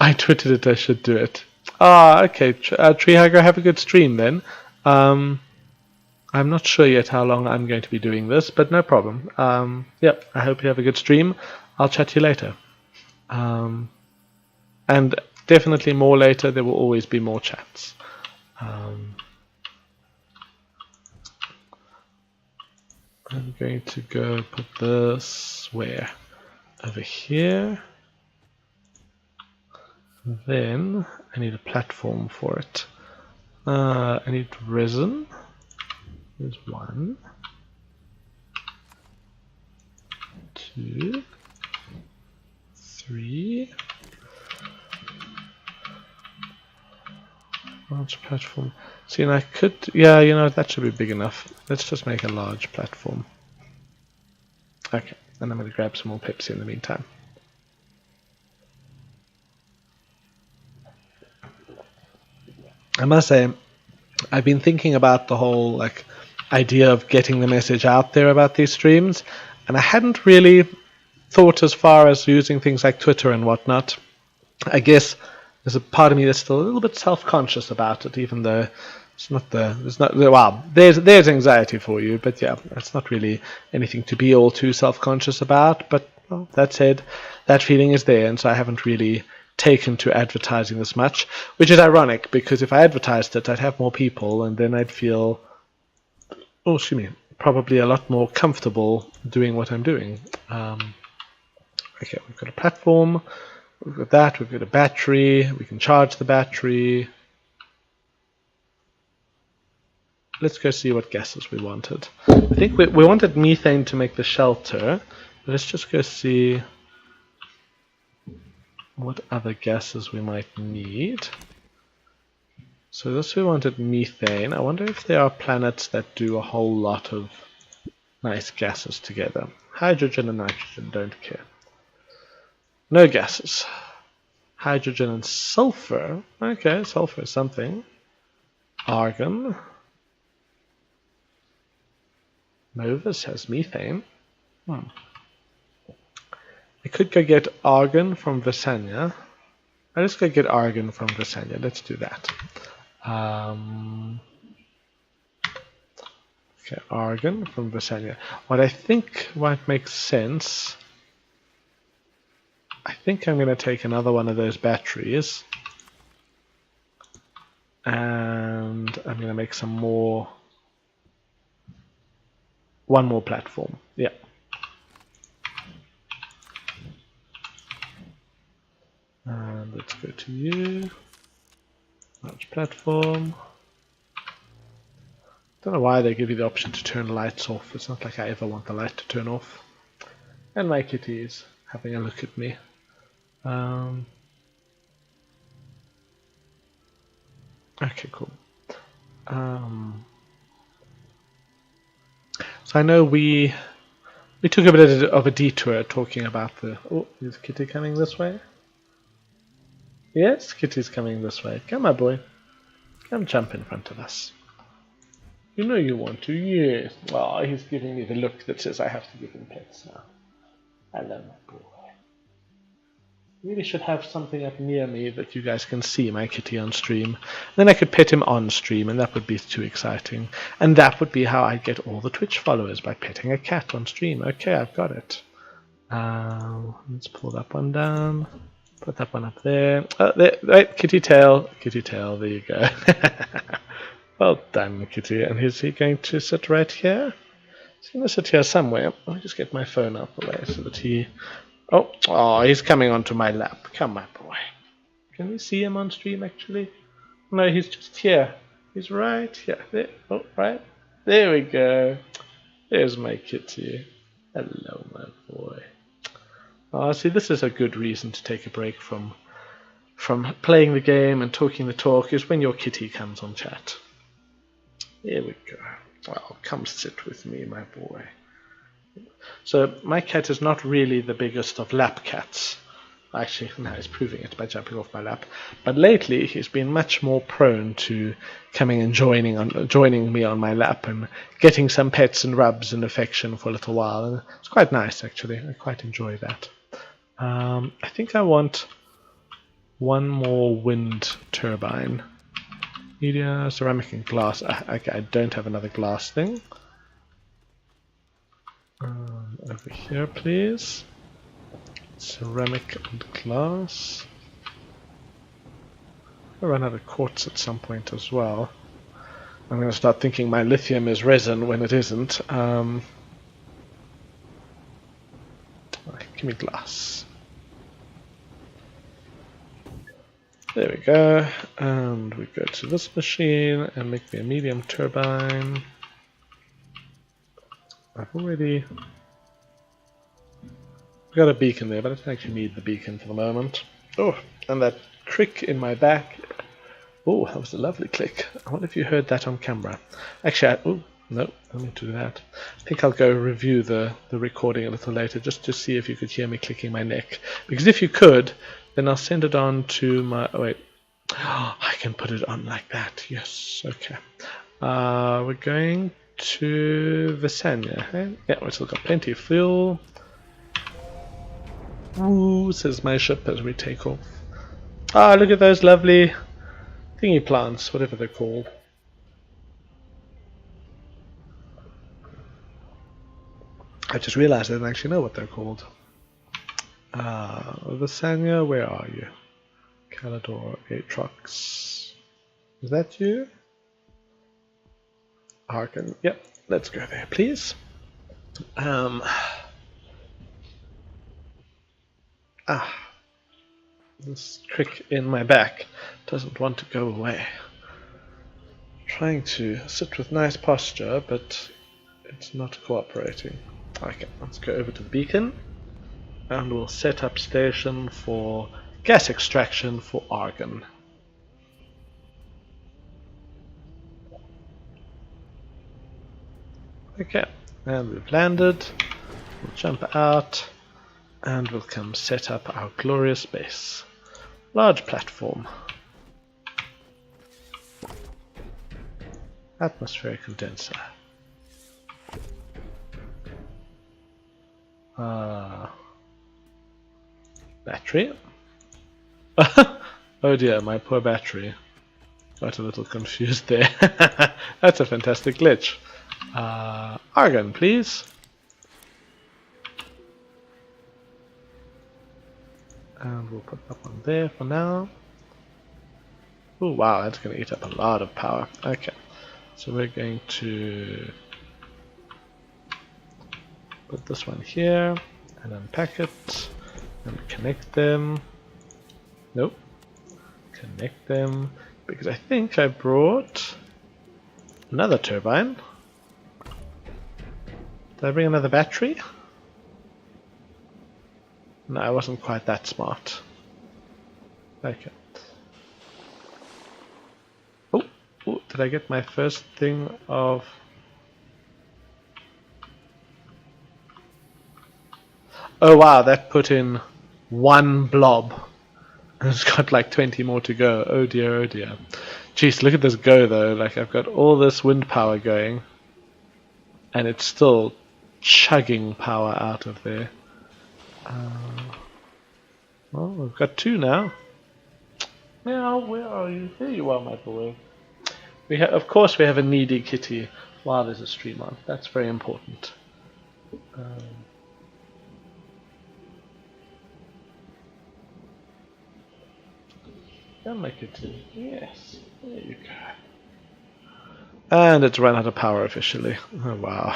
A: tweeted it, I should do it. Okay. Tree Hugger, have a good stream then. I'm not sure yet how long I'm going to be doing this, but no problem. Yep, I hope you have a good stream. I'll chat to you later. And definitely more later. There will always be more chats. I'm going to go put this where? Over here. Then I need a platform for it. I need resin. There's 1, 2, 3. Large platform. See, and I could, that should be big enough. Let's just make a large platform. Okay, and I'm going to grab some more Pepsi in the meantime. I must say, I've been thinking about the whole idea of getting the message out there about these streams, and I hadn't really thought as far as using things like Twitter and whatnot. I guess there's a part of me that's still a little bit self-conscious about it, even though there's anxiety for you, but yeah, it's not really anything to be all too self-conscious about. But that said, that feeling is there, and so I haven't really taken to advertising this much, which is ironic because if I advertised it, I'd have more people, and then I'd feel, probably a lot more comfortable doing what I'm doing. Okay, we've got a platform, we've got that, we've got a battery, we can charge the battery. Let's go see what gases we wanted. I think we wanted methane to make the shelter. Let's just go see what other gases we might need. So this we wanted methane. I wonder if there are planets that do a whole lot of nice gases together. Hydrogen and nitrogen, don't care. No gases. Hydrogen and sulfur. Okay, sulfur is something. Argon. Novus has methane. I could go get argon from Visanya. I'll just go get argon from Visanya. Let's do that. Okay, argon from Visanya. What I think might make sense, I think I'm going to take another one of those batteries and I'm going to make some more, one more platform. Yeah. And let's go to you. Large platform. Don't know why they give you the option to turn lights off. It's not like I ever want the light to turn off. And my kitty is having a look at me. Okay, cool. So I know we took a bit of a detour talking about the... Oh, is Kitty coming this way? Yes, Kitty's coming this way. Come on, boy. Come jump in front of us. You know you want to, yes. Oh, he's giving me the look that says I have to give him pets now. Hello, my boy. Really should have something up near me that you guys can see my kitty on stream. Then I could pet him on stream, and that would be too exciting. And that would be how I'd get all the Twitch followers, by petting a cat on stream. Okay, I've got it. Let's pull that one down. Put that one up there. There, right, kitty tail. Kitty tail, there you go. Well done, kitty. And is he going to sit right here? He's going to sit here somewhere. Let me just get my phone out the way so that he... Oh, he's coming onto my lap. Come, my boy. Can we see him on stream, actually? No, he's just here. He's right here. There. Oh, right. There we go. There's my kitty. Hello, my boy. Oh, see, this is a good reason to take a break from playing the game and talking the talk, is when your kitty comes on chat. Here we go. Oh, come sit with me, my boy. So my cat is not really the biggest of lap cats. Actually, now he's proving it by jumping off my lap. But lately, he's been much more prone to coming and joining me on my lap and getting some pets and rubs and affection for a little while. And it's quite nice, actually. I quite enjoy that. I think I want one more wind turbine. Media, ceramic and glass. Okay, I don't have another glass thing. Over here, please. Ceramic and glass. I'll run out of quartz at some point as well. I'm going to start thinking my lithium is resin when it isn't. Give me glass. There we go. And we go to this machine and make me a medium turbine. I've already got a beacon there, but I don't actually need the beacon for the moment. Oh, and that crick in my back. Oh, that was a lovely click. I wonder if you heard that on camera. Actually, oh, no, I don't need to do that. I think I'll go review the recording a little later just to see if you could hear me clicking my neck. Because if you could, then I'll send it on to my... Oh, wait. I can put it on like that. Yes, okay. We're going to Visanya. Okay? Yeah, we've still got plenty of fuel. Woo, says my ship as we take off. Ah, look at those lovely thingy plants, whatever they're called. I just realized I didn't actually know what they're called. Visanya, where are you? Calidor, Aatrox. Is that you? Arkan, yep. let's go there, please. This crick in my back doesn't want to go away. Trying to sit with nice posture, but it's not cooperating. Okay, let's go over to the beacon, and we'll set up station for gas extraction for argon. Okay, and we've landed. We'll jump out, and we'll come set up our glorious base. Large platform. Atmospheric condenser. Battery. Oh dear, my poor battery. Got a little confused there. That's a fantastic glitch. Argon, please. And we'll put that one there for now. Oh wow, that's going to eat up a lot of power. Okay, so we're going to put this one here and unpack it and connect them. Nope. Connect them, because I think I brought another turbine. Did I bring another battery? No, I wasn't quite that smart. Okay. Oh, did I get my first thing of... Oh wow, that put in one blob. It's got like 20 more to go. Oh dear, oh dear. Jeez, look at this go though. Like, I've got all this wind power going, and it's still chugging power out of there. Well, we've got two now. Meow, where are you? Here you are, my boy. Of course we have a needy kitty while there's a stream on. That's very important. Yeah, my kitty. Yes. There you go. And it's run out of power officially. Oh wow.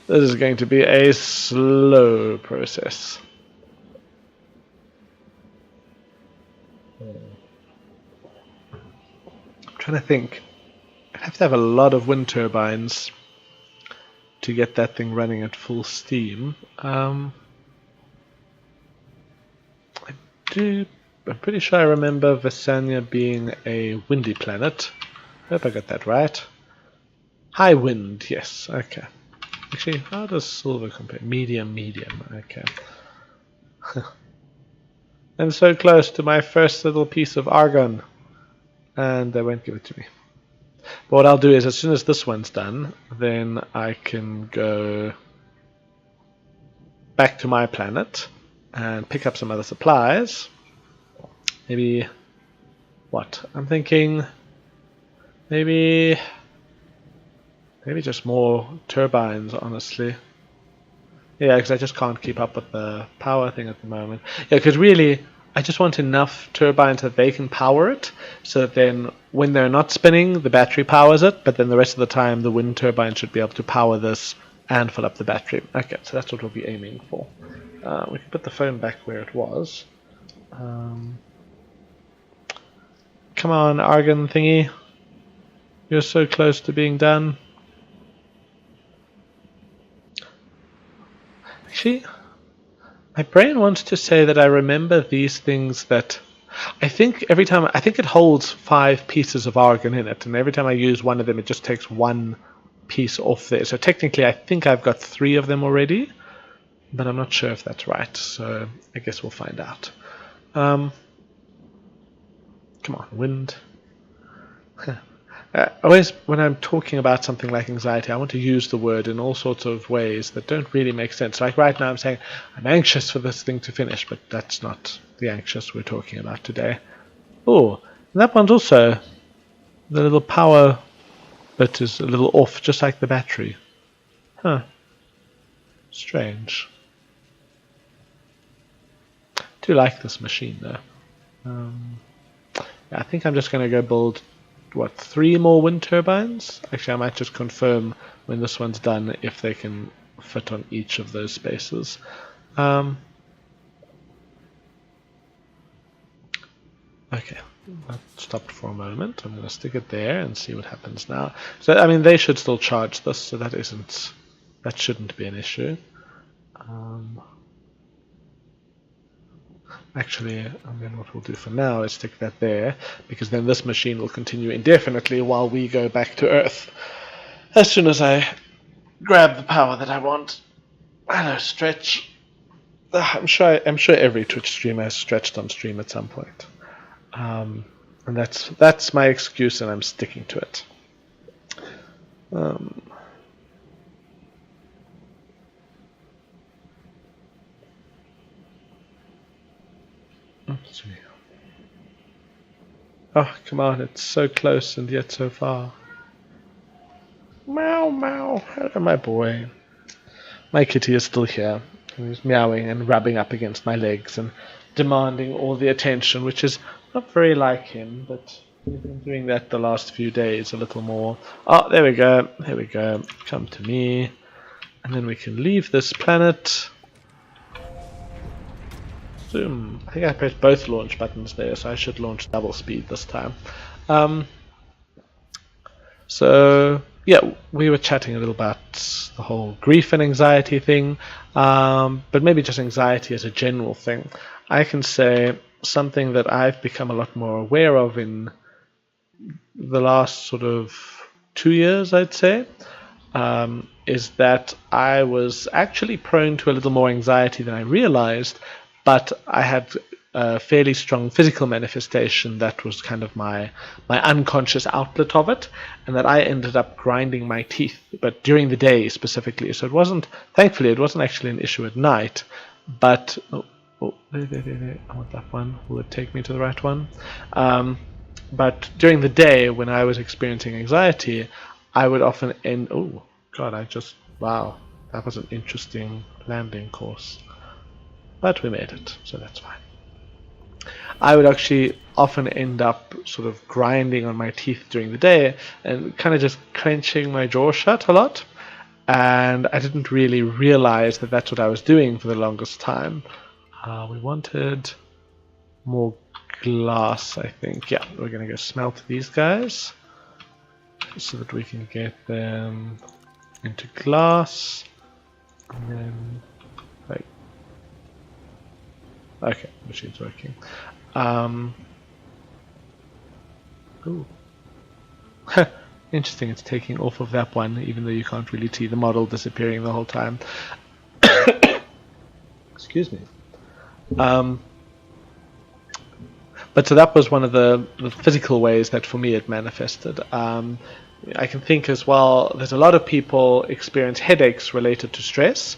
A: This is going to be a slow process. I'm trying to think. I'd have to have a lot of wind turbines to get that thing running at full steam. I'm pretty sure I remember Visanya being a windy planet. I hope I got that right. High wind, yes, okay. Actually, how does silver compare? Medium, okay. I'm so close to my first little piece of argon, and they won't give it to me. But what I'll do is, as soon as this one's done, then I can go back to my planet and pick up some other supplies. Maybe, what? I'm thinking maybe just more turbines, honestly. Yeah, because I just can't keep up with the power thing at the moment. Yeah, because really, I just want enough turbines that they can power it, so that then when they're not spinning, the battery powers it, but then the rest of the time the wind turbine should be able to power this and fill up the battery. Okay, so that's what we'll be aiming for. We can put the phone back where it was. Come on, argon thingy. You're so close to being done. Actually, my brain wants to say that I remember these things that I think it holds 5 pieces of argon in it, and every time I use one of them it just takes one piece off there. So technically I think I've got 3 of them already, but I'm not sure if that's right, so I guess we'll find out. Come on, wind. Always, when I'm talking about something like anxiety, I want to use the word in all sorts of ways that don't really make sense. Like right now I'm saying, I'm anxious for this thing to finish, but that's not the anxious we're talking about today. Oh, that one's also, the little power bit is a little off, just like the battery. Huh. Strange. I do like this machine though. Yeah, I think I'm just going to go build, 3 more wind turbines? Actually, I might just confirm when this one's done, if they can fit on each of those spaces. Okay, that stopped for a moment. I'm going to stick it there and see what happens now. So, I mean, they should still charge this, so that shouldn't be an issue. Actually, what we'll do for now is stick that there, because then this machine will continue indefinitely while we go back to Earth. As soon as I grab the power that I want. Hello, Stretch. I'm sure every Twitch streamer has stretched on stream at some point. And that's my excuse, and I'm sticking to it. Let's see. Oh, come on, it's so close and yet so far. Meow, meow. Hello, my boy. My kitty is still here. He's meowing and rubbing up against my legs and demanding all the attention, which is not very like him, but he's been doing that the last few days a little more. Oh, there we go. There we go. Come to me. And then we can leave this planet. Zoom. I think I pressed both launch buttons there, so I should launch double speed this time. So, yeah, we were chatting a little about the whole grief and anxiety thing, but maybe just anxiety as a general thing. I can say something that I've become a lot more aware of in the last sort of 2 years, I'd say, is that I was actually prone to a little more anxiety than I realized, but I had a fairly strong physical manifestation that was kind of my unconscious outlet of it, and that I ended up grinding my teeth, but during the day specifically. So thankfully it wasn't actually an issue at night, but there. I want that one. Will it take me to the right one? But during the day, when I was experiencing anxiety, I would often end. Oh God! Wow, that was an interesting landing course. But we made it, so that's fine. I would actually often end up sort of grinding on my teeth during the day and kind of just clenching my jaw shut a lot. And I didn't really realize that that's what I was doing for the longest time. We wanted more glass, I think. Yeah, we're going to go smelt these guys so that we can get them into glass. And then, like, okay, machine's working. Ooh. Interesting, it's taking off of that one, even though you can't really see the model disappearing the whole time. Excuse me. But so that was one of the physical ways that for me it manifested. I can think as well, there's a lot of people experience headaches related to stress,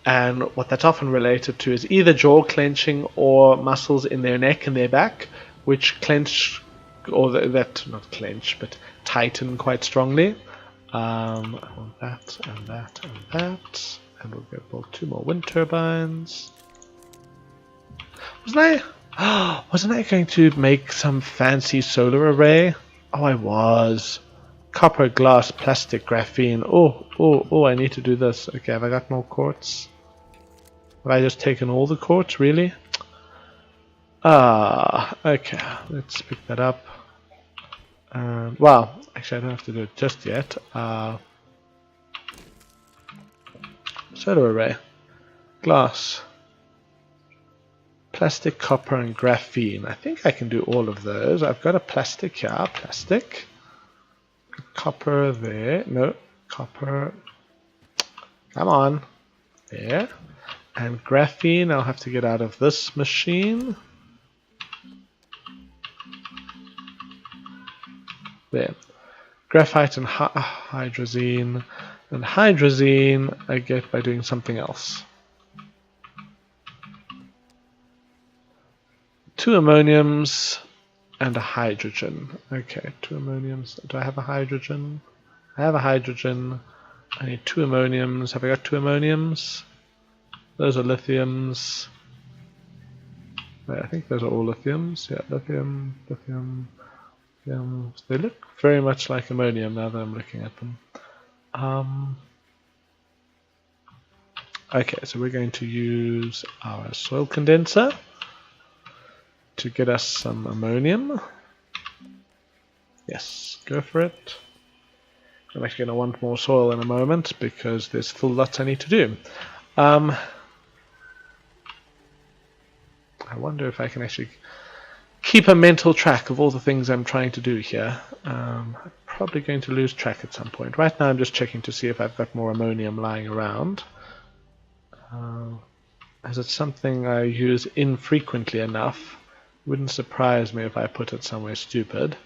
A: and what that's often related to is either jaw clenching or muscles in their neck and their back, which clench, or not clench, but tighten quite strongly. I want that and that and that, and we'll go build 2 more wind turbines. Wasn't I going to make some fancy solar array? Oh, I was. Copper, glass, plastic, graphene. Oh, I need to do this. Okay, have I got more quartz? Have I just taken all the quartz, really? Okay, let's pick that up. Well, actually I don't have to do it just yet. Solar array. Glass. Plastic, copper, and graphene. I think I can do all of those. I've got a plastic here. Plastic. Copper there. No. Copper. Come on. There. And graphene I'll have to get out of this machine. There. Graphite and hydrazine. And hydrazine I get by doing something else. 2 ammoniums and a hydrogen. Okay, 2 ammoniums. Do I have a hydrogen? I have a hydrogen. I need 2 ammoniums. Have I got 2 ammoniums? Those are lithiums. Wait, I think those are all lithiums. Yeah, lithium. They look very much like ammonium now that I'm looking at them. Okay, so we're going to use our soil condenser to get us some ammonium. Yes, go for it. I'm actually going to want more soil in a moment because there's still lots I need to do. I wonder if I can actually keep a mental track of all the things I'm trying to do here. I'm probably going to lose track at some point. Right now I'm just checking to see if I've got more ammonium lying around. As it's something I use infrequently enough, wouldn't surprise me if I put it somewhere stupid.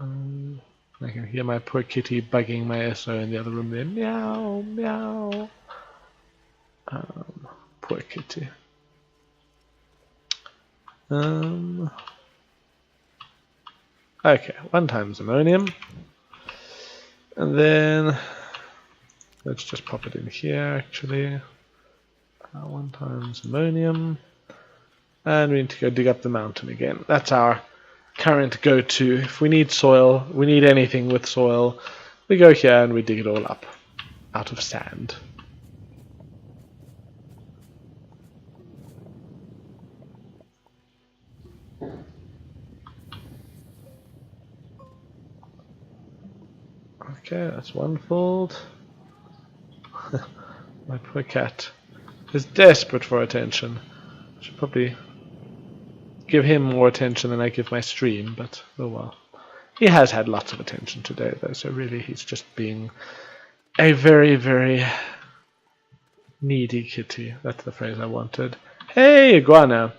A: I can hear my poor kitty bugging my SO in the other room there. Meow, meow. Poor kitty. Okay, 1 times ammonium. And then let's just pop it in here actually. 1 times ammonium. And we need to go dig up the mountain again. That's our current go-to. If we need soil, we need anything with soil, we go here and we dig it all up out of sand. Okay, that's 1 fold. My poor cat is desperate for attention. I should probably give him more attention than I give my stream, but oh well. He has had lots of attention today though, so really he's just being a very, very needy kitty. That's the phrase I wanted. Hey, iguana.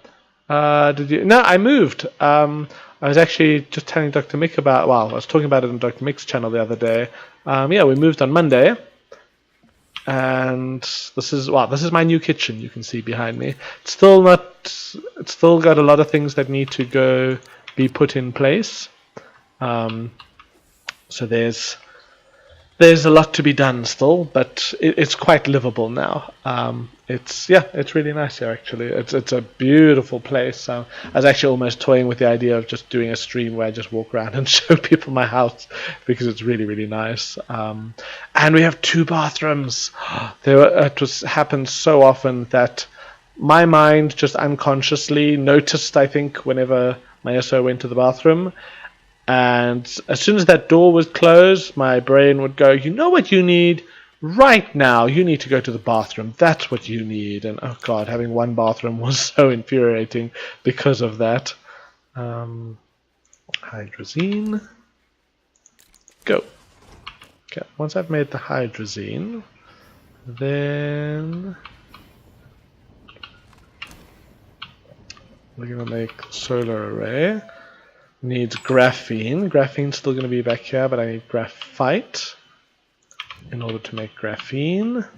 A: Did you? No, I moved. I was actually just telling Dr. Mick about. Well, I was talking about it on Dr. Mick's channel the other day. Yeah, we moved on Monday, and this is my new kitchen. You can see behind me. It's still got a lot of things that need to be put in place. So there's a lot to be done still, but it's quite livable now. It's really nice here actually. It's a beautiful place. I was actually almost toying with the idea of just doing a stream where I just walk around and show people my house because it's really, really nice. And we have 2 bathrooms. It happened so often that my mind just unconsciously noticed, I think, whenever my SO went to the bathroom. And as soon as that door was closed, my brain would go, you know what you need right now? You need to go to the bathroom. That's what you need. And oh god, having 1 bathroom was so infuriating because of that. Hydrazine. Go. Okay, once I've made the hydrazine, then we're going to make the solar array. Needs graphene. Graphene's still going to be back here, but I need graphite in order to make graphene.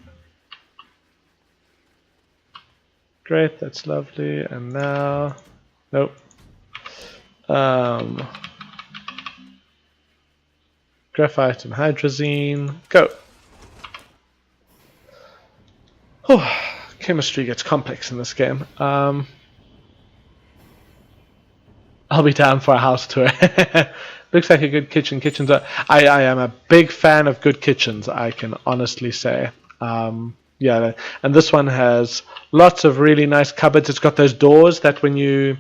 A: Great, that's lovely. And now, nope. Graphite and hydrazine. Go. Oh, chemistry gets complex in this game. I'll be down for a house tour. Looks like a good kitchen. I am a big fan of good kitchens, I can honestly say. Yeah, and this one has lots of really nice cupboards. It's got those doors that when you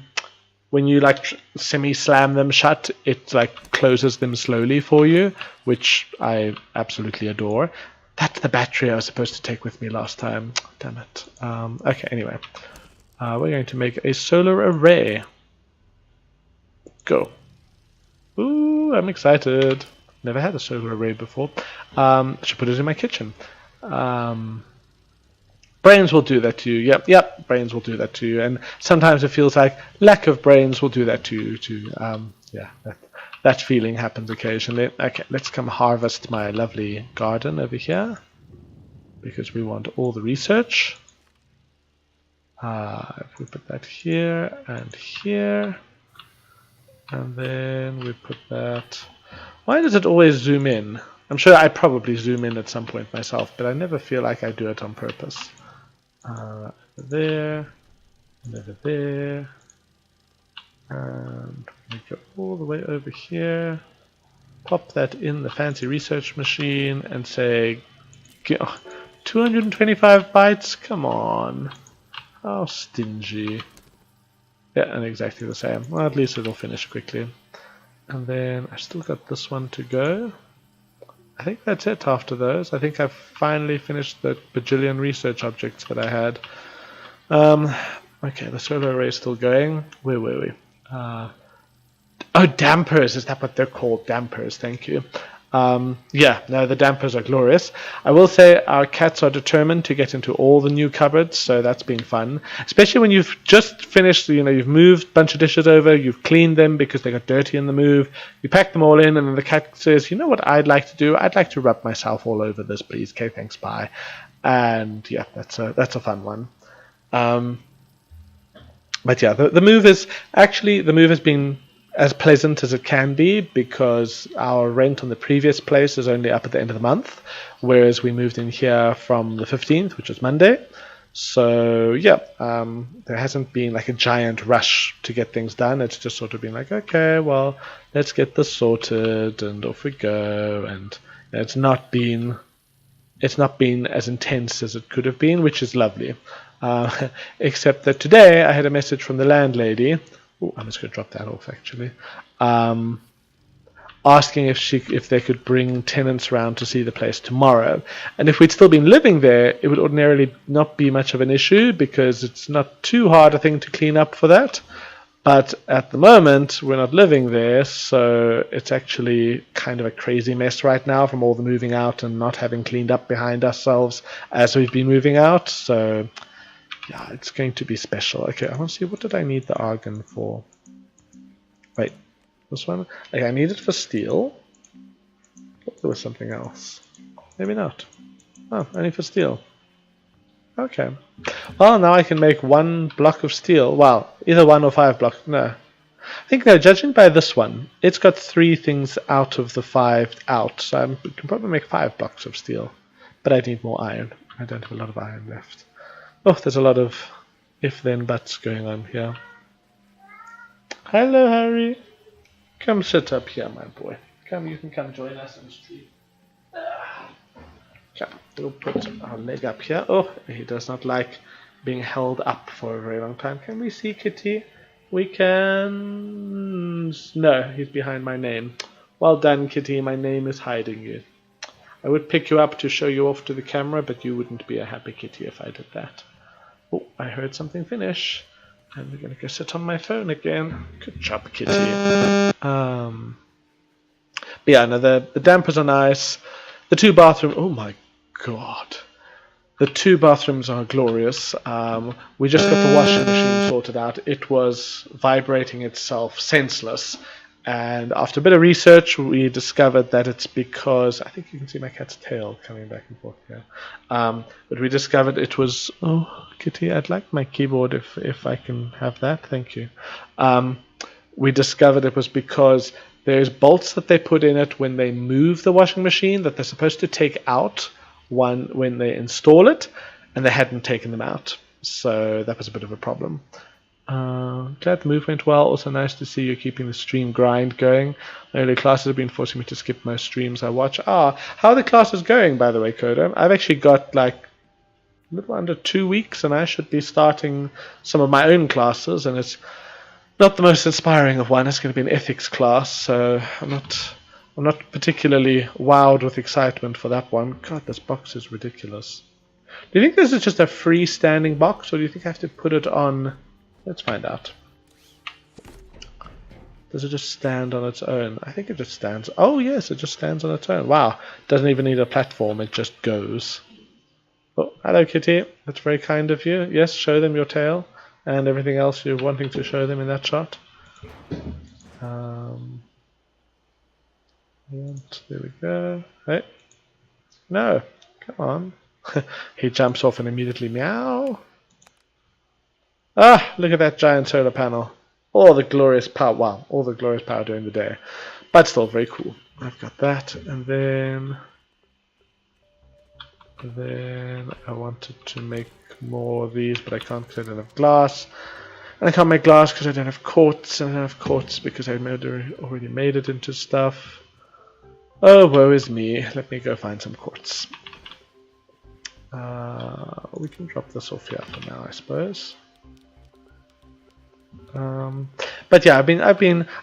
A: like semi-slam them shut, it like closes them slowly for you, which I absolutely adore. That's the battery I was supposed to take with me last time. Damn it. Okay, anyway. We're going to make a solar array. Go. Ooh, I'm excited. Never had a solar array before. I should put it in my kitchen. Brains will do that to you. Yep, brains will do that to you. And sometimes it feels like lack of brains will do that to you too. Yeah, that feeling happens occasionally. Okay, let's come harvest my lovely garden over here because we want all the research. If we put that here and here, and then we put that. Why does it always zoom in? I'm sure I probably zoom in at some point myself, but I never feel like I do it on purpose. Over there, and over there, and we go all the way over here. pop that in the fancy research machine and say, 225 bytes? Come on. How stingy. Yeah, and exactly the same. Well, at least it'll finish quickly. And then I've still got this one to go. I think that's it after those. I think I've finally finished the bajillion research objects that I had. Okay, the solar array is still going. Where were we? Oh, dampers. Is that what they're called? Dampers, thank you. Yeah, no, the dampers are glorious. I will say our cats are determined to get into all the new cupboards, so that's been fun. Especially when you've just finished, you've moved a bunch of dishes over, you've cleaned them because they got dirty in the move, you pack them all in, and then the cat says, you know what I'd like to do? I'd like to rub myself all over this, please. Okay, thanks, bye. And yeah, that's a fun one. But yeah, the move has been as pleasant as it can be because our rent on the previous place is only up at the end of the month, whereas we moved in here from the 15th, which was Monday. So yeah, there hasn't been like a giant rush to get things done. It's just sort of been like, okay, well, let's get this sorted and off we go. And it's not been as intense as it could have been, which is lovely. Except that today I had a message from the landlady. I'm just going to drop that off actually. Asking if they could bring tenants around to see the place tomorrow. And if we'd still been living there, it would ordinarily not be much of an issue because it's not too hard a thing to clean up for that. But at the moment, we're not living there, so it's actually kind of a crazy mess right now from all the moving out and not having cleaned up behind ourselves as we've been moving out. So yeah, it's going to be special. Okay, I want to see, what did I need the argon for? Wait, this one? Okay, I need it for steel. Thought there was something else. Maybe not. Oh, only for steel. Okay. Well, now I can make 1 block of steel. Well, either 1 or 5 blocks. No. I think, no, judging by this one, it's got 3 things out of the 5 out. So I can probably make 5 blocks of steel. But I need more iron. I don't have a lot of iron left. Oh, there's a lot of if-then buts going on here. Hello, Harry. Come sit up here, my boy. Come, you can come join us on the street. Come, we'll put our leg up here. Oh, he does not like being held up for a very long time. Can we see Kitty? We can... No, he's behind my name. Well done, Kitty. My name is hiding you. I would pick you up to show you off to the camera, but you wouldn't be a happy kitty if I did that. Oh, I heard something finish. And we're going to go sit on my phone again. Good job, kitty. But yeah, no, the dampers are nice. The 2 bathrooms... Oh my god. The 2 bathrooms are glorious. We just got the washing machine sorted out. It was vibrating itself senseless. And after a bit of research, we discovered that it's because... I think you can see my cat's tail coming back and forth here. But we discovered it was... Oh, Kitty, I'd like my keyboard if I can have that. Thank you. We discovered it was because there's bolts that they put in it when they move the washing machine that they're supposed to take out when they install it, and they hadn't taken them out. So that was a bit of a problem. Glad the move went well. Also nice to see you keeping the stream grind going. My early classes have been forcing me to skip most streams I watch. How are the classes going, by the way, Kodo? I've actually got like a little under 2 weeks, and I should be starting some of my own classes, and it's not the most inspiring of one. It's going to be an ethics class, so I'm not particularly wowed with excitement for that one. God, this box is ridiculous. Do you think this is just a freestanding box, or do you think I have to put it on... Let's find out. Does it just stand on its own? I think it just stands... Oh, yes, it just stands on its own. Wow. Doesn't even need a platform. It just goes. Oh, hello, Kitty. That's very kind of you. Yes, show them your tail and everything else you're wanting to show them in that shot. And there we go. Hey. No. Come on. He jumps off and immediately meow. Ah, look at that giant solar panel. All the glorious power. Wow, all the glorious power during the day. But still very cool. I've got that. And then I wanted to make more of these, but I can't because I don't have glass. And I can't make glass because I don't have quartz. And I don't have quartz because I already made it into stuff. Oh, woe is me. Let me go find some quartz. We can drop this off here for now, I suppose. But yeah,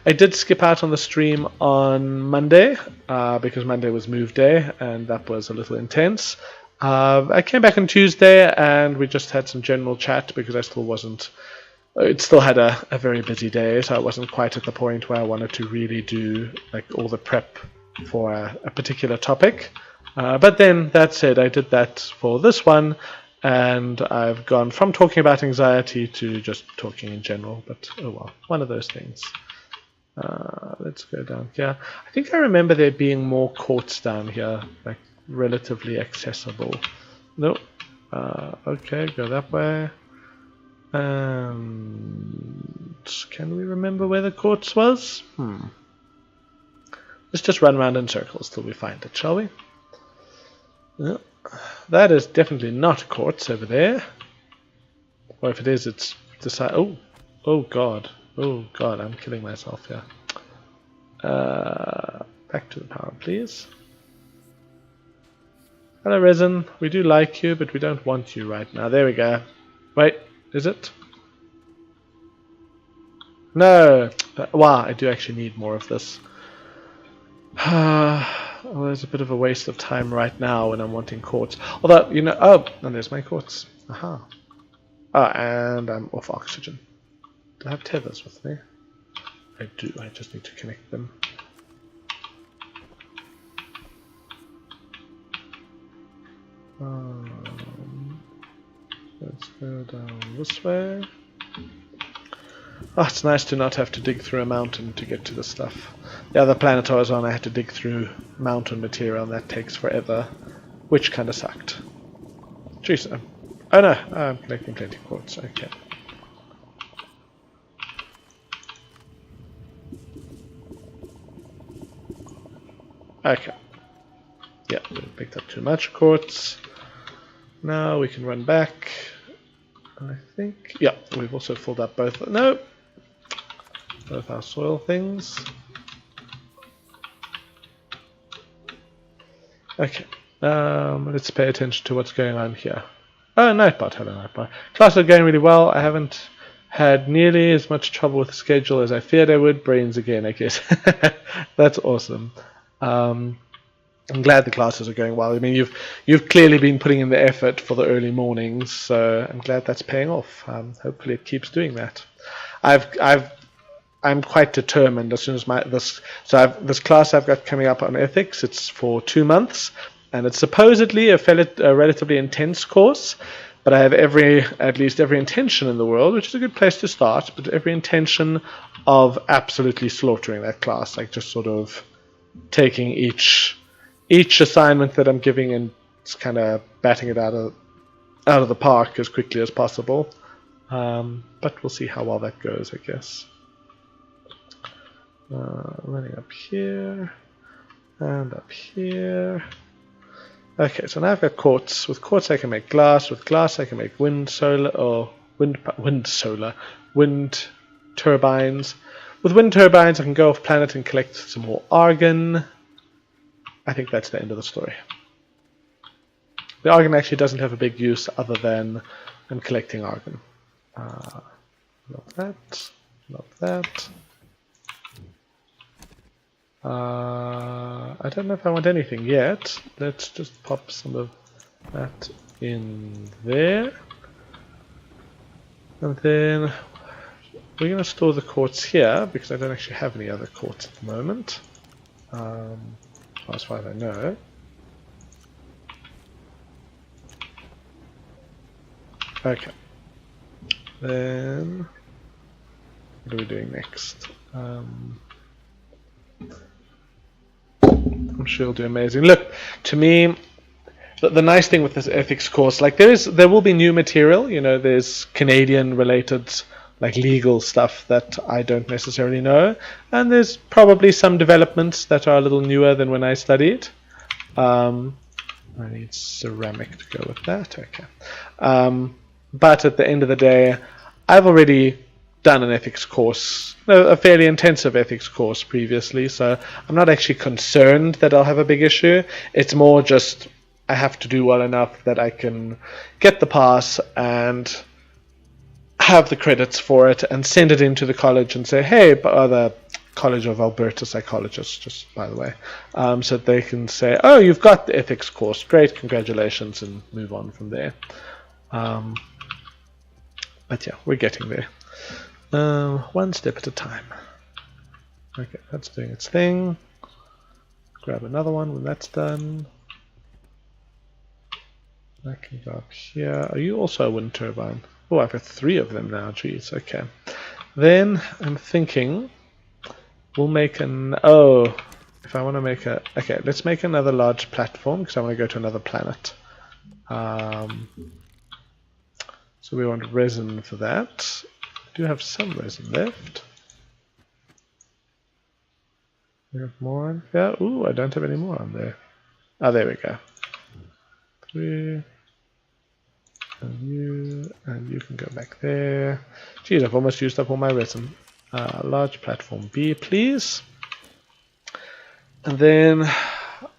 A: I did skip out on the stream on Monday because Monday was move day, and that was a little intense. I came back on Tuesday, and we just had some general chat because I still wasn't. It still had a very busy day, so I wasn't quite at the point where I wanted to really do like all the prep for a particular topic. But then that said, I did that for this one, and I've gone from talking about anxiety to just talking in general. But oh well, one of those things. Let's go down here. I think I remember there being more quartz down here, like relatively accessible. No. Okay, go that way. And can we remember where the quartz was? Let's just run around in circles till we find it, shall we? No. That is definitely not quartz over there. Or if it is, it's the side. Oh god. Oh god, I'm killing myself here. Back to the power, please. Hello, Resin. We do like you, but we don't want you right now. There we go. Wait, is it? No! Wow, I do actually need more of this. Well, there's a bit of a waste of time right now when I'm wanting quartz. Although, you know, oh, and there's my quartz. Aha. Oh, and I'm off oxygen. Do I have tethers with me? I do, I just need to connect them. Let's go down this way. Oh, it's nice to not have to dig through a mountain to get to the stuff. The other planet I was on, I had to dig through mountain material, and that takes forever, which kind of sucked. Jeez, oh no, I'm collecting plenty of quartz, okay. Okay. Yeah, we picked up too much quartz. Now we can run back. I think, yeah, we've also filled up both, no, both our soil things. Okay, let's pay attention to what's going on here. Oh, Nightbot, hello Nightbot. Classes are going really well. I haven't had nearly as much trouble with the schedule as I feared I would. Brains again, I guess. That's awesome. I'm glad the classes are going well. I mean, you've clearly been putting in the effort for the early mornings, so I'm glad that's paying off. Hopefully, it keeps doing that. I'm quite determined. As soon as this class I've got coming up on ethics, it's for 2 months, and it's supposedly a relatively intense course. But I have at least every intention in the world, which is a good place to start. But every intention of absolutely slaughtering that class, like just sort of taking each assignment that I'm giving and just kind of batting it out of the park as quickly as possible. But we'll see how well that goes, I guess. Running up here and up here. Okay, so now I've got quartz. With quartz I can make glass. With glass I can make wind turbines. With wind turbines I can go off planet and collect some more argon. I think that's the end of the story. The argon actually doesn't have a big use other than I'm collecting argon. Not that. Not that. I don't know if I want anything yet. Let's just pop some of that in there. And then we're going to store the quartz here because I don't actually have any other quartz at the moment. As far as I know. Okay. Then what are we doing next? I'm sure it'll do amazing. Look, to me, the nice thing with this ethics course, like there will be new material. You know, there's Canadian related, like legal stuff that I don't necessarily know, and there's probably some developments that are a little newer than when I studied. I need ceramic to go with that. Okay, but at the end of the day, I've already done an ethics course, a fairly intensive ethics course previously, so I'm not actually concerned that I'll have a big issue. It's more just I have to do well enough that I can get the pass and have the credits for it and send it into the college and say, hey, the College of Alberta Psychologists, just by the way, so that they can say, oh, you've got the ethics course, great, congratulations, and move on from there. But yeah, we're getting there. One step at a time. Okay, that's doing its thing. Grab another one when that's done. I can go up here. Are you also a wind turbine? Oh, I've got 3 of them now. Jeez, okay. Then I'm thinking we'll make an... Oh, if I want to make a... Okay, let's make another large platform because I want to go to another planet. So we want resin for that. I do have some resin left. We have more on here. Ooh, I don't have any more on there. Oh, there we go. 3. And you can go back there. Geez, I've almost used up all my resin. Large platform B, please. And then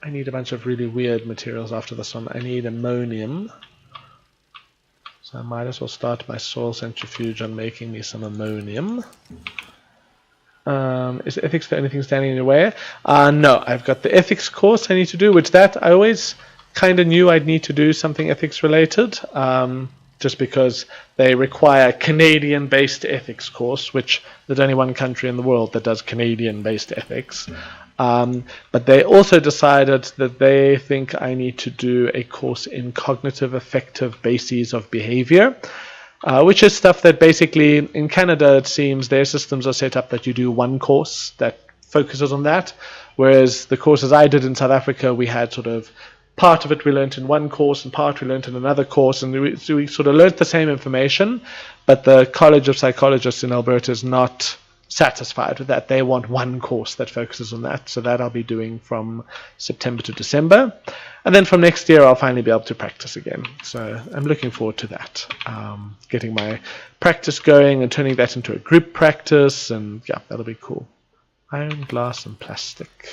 A: I need a bunch of really weird materials after this one. I need ammonium. So I might as well start my soil centrifuge on making me some ammonium. Is ethics the only thing standing in your way? No, I've got the ethics course I need to do, which that I always kind of knew I'd need to do something ethics related, just because they require a Canadian-based ethics course, which there's only one country in the world that does Canadian-based ethics. But they also decided that they think I need to do a course in cognitive affective bases of behavior, which is stuff that basically in Canada, it seems their systems are set up that you do one course that focuses on that, whereas the courses I did in South Africa, we had sort of part of it we learned in one course and part we learned in another course, and we sort of learned the same information, but the College of Psychologists in Alberta is not satisfied with that. They want one course that focuses on that, so that I'll be doing from September to December, and then from next year I'll finally be able to practice again. So I'm looking forward to that, getting my practice going and turning that into a group practice, and yeah, that'll be cool. Iron, glass, and plastic.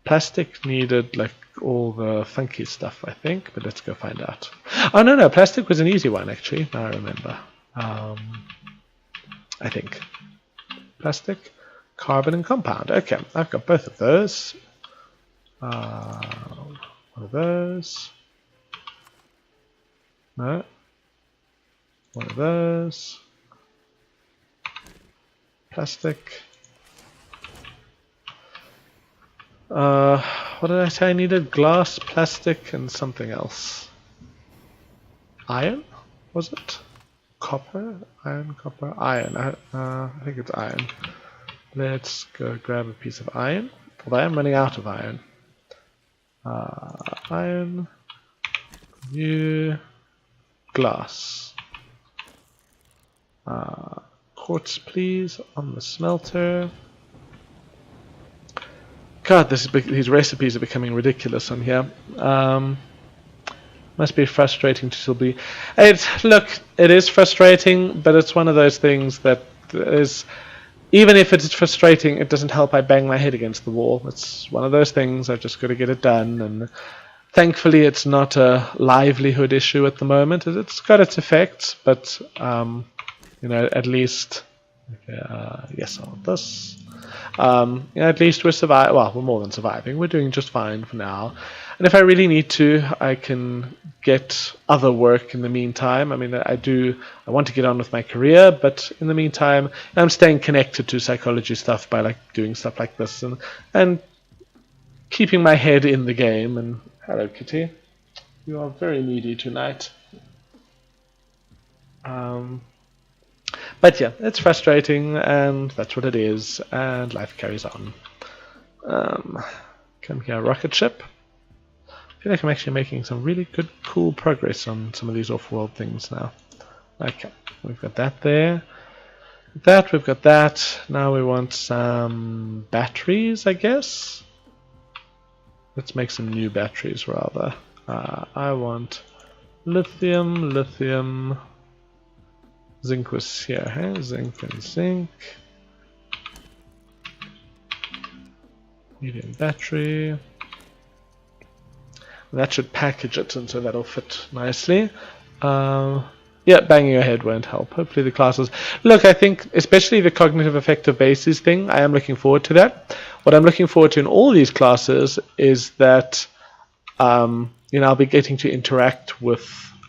A: Plastic needed like all the funky stuff, I think, but let's go find out. Oh no, plastic was an easy one actually. Now I remember. I think. Plastic, carbon, and compound. Okay, I've got both of those. One of those. No. One of those. Plastic. What did I say I needed? Glass, plastic, and something else. Iron? Was it? Copper? Iron, copper, iron. I think it's iron. Let's go grab a piece of iron. Although I am running out of iron. Iron. New. Glass. Quartz, please, on the smelter. God, these recipes are becoming ridiculous on here. Must be frustrating to still be. Look, it is frustrating, but it's one of those things that is, even if it's frustrating, it doesn't help I bang my head against the wall. It's one of those things, I've just got to get it done, and thankfully it's not a livelihood issue at the moment. It's got its effects, but, at least, yes, I want this. At least we're surviving. Well, we're more than surviving. We're doing just fine for now. And if I really need to, I can get other work in the meantime. I mean, I want to get on with my career, but in the meantime, I'm staying connected to psychology stuff by doing stuff like this and keeping my head in the game. And hello, Kitty. You are very needy tonight. But yeah, it's frustrating, and that's what it is, and life carries on. Come here, rocket ship. I feel like I'm actually making some really good, cool progress on some of these off-world things now. Okay, we've got that there. We've got that. Now we want some batteries, I guess. Let's make some new batteries, rather. I want lithium, Zinc was here, huh? Zinc and zinc. Medium battery. That should package it, and so that'll fit nicely. Yeah, banging your head won't help. Hopefully the classes... Look, I think, especially the cognitive effective bases thing, I am looking forward to that. What I'm looking forward to in all these classes is that, I'll be getting to interact with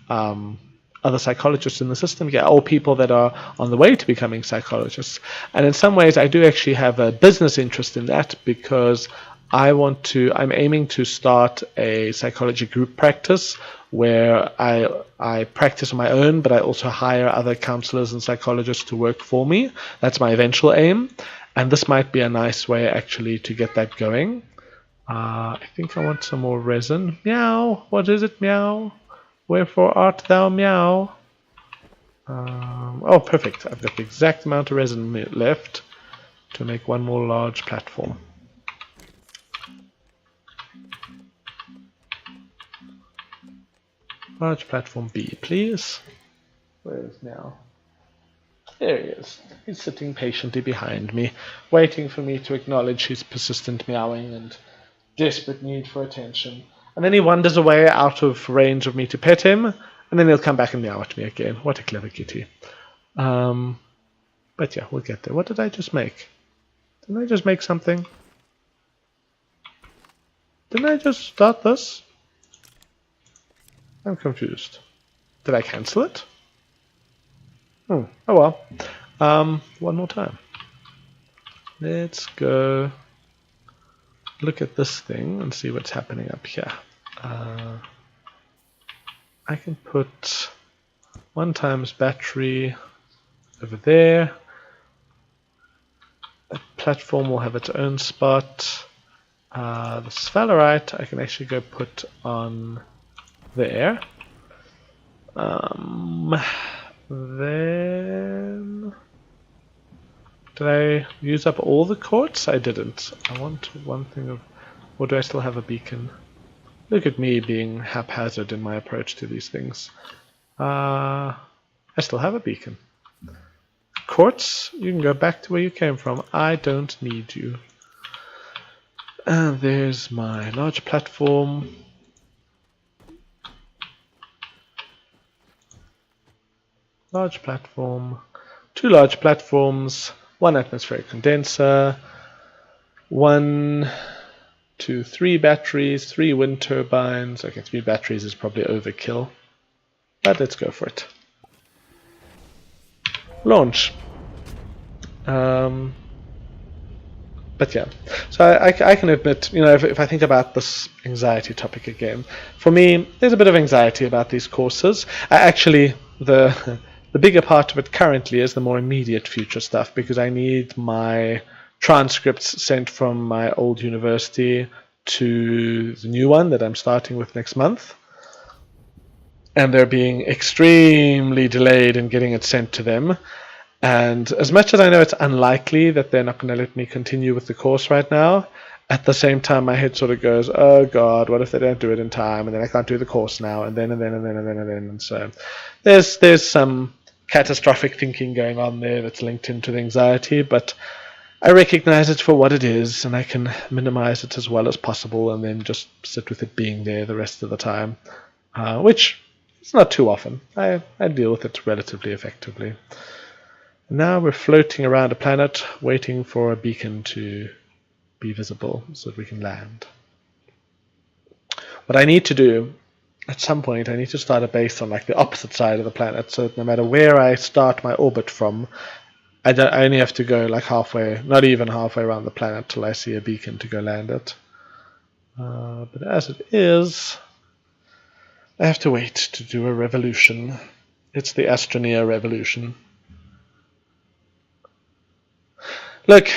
A: other psychologists in the system, or people that are on the way to becoming psychologists. And in some ways, I do actually have a business interest in that, because I'm aiming to start a psychology group practice where I practice on my own, but I also hire other counselors and psychologists to work for me. That's my eventual aim. And this might be a nice way actually to get that going. I think I want some more resin. Meow. What is it, meow? Wherefore art thou, meow? Oh, perfect. I've got the exact amount of resin left to make one more large platform. Large platform B, please. Where is Meow? There he is. He's sitting patiently behind me, waiting for me to acknowledge his persistent meowing and desperate need for attention. And then he wanders away out of range of me to pet him, and then he'll come back and meow at me again. What a clever kitty. But yeah, we'll get there. What did I just make? Didn't I just make something? Didn't I just start this? I'm confused. Did I cancel it? Oh well. One more time. Let's go look at this thing and see what's happening up here. I can put 1 times battery over there. That platform will have its own spot. The sphalerite I can actually go put on there. Then did I use up all the quartz? I didn't. I want one thing of... Or do I still have a beacon? Look at me being haphazard in my approach to these things. I still have a beacon. Quartz, you can go back to where you came from. I don't need you. And there's my large platform. Large platform, 2 large platforms, 1 atmospheric condenser, 1, 2, 3 batteries, 3 wind turbines. Okay, 3 batteries is probably overkill, but let's go for it. Launch. But yeah, so I can admit, if I think about this anxiety topic again, for me, there's a bit of anxiety about these courses. Actually, the bigger part of it currently is the more immediate future stuff, because I need my transcripts sent from my old university to the new one that I'm starting with next month. And they're being extremely delayed in getting it sent to them. And as much as I know it's unlikely that they're not going to let me continue with the course right now, at the same time my head sort of goes, oh god, what if they don't do it in time, and then I can't do the course now, and then. And so there's some catastrophic thinking going on there that's linked into the anxiety, but I recognize it for what it is, and I can minimize it as well as possible, and then just sit with it being there the rest of the time, which is not too often. I deal with it relatively effectively. Now we're floating around a planet, waiting for a beacon to be visible so that we can land. What I need to do, at some point, I need to start a base on like the opposite side of the planet, so that no matter where I start my orbit from, I only have to go like halfway, not even halfway around the planet till I see a beacon to go land it. But as it is, I have to wait to do a revolution. It's the Astroneer revolution. Look,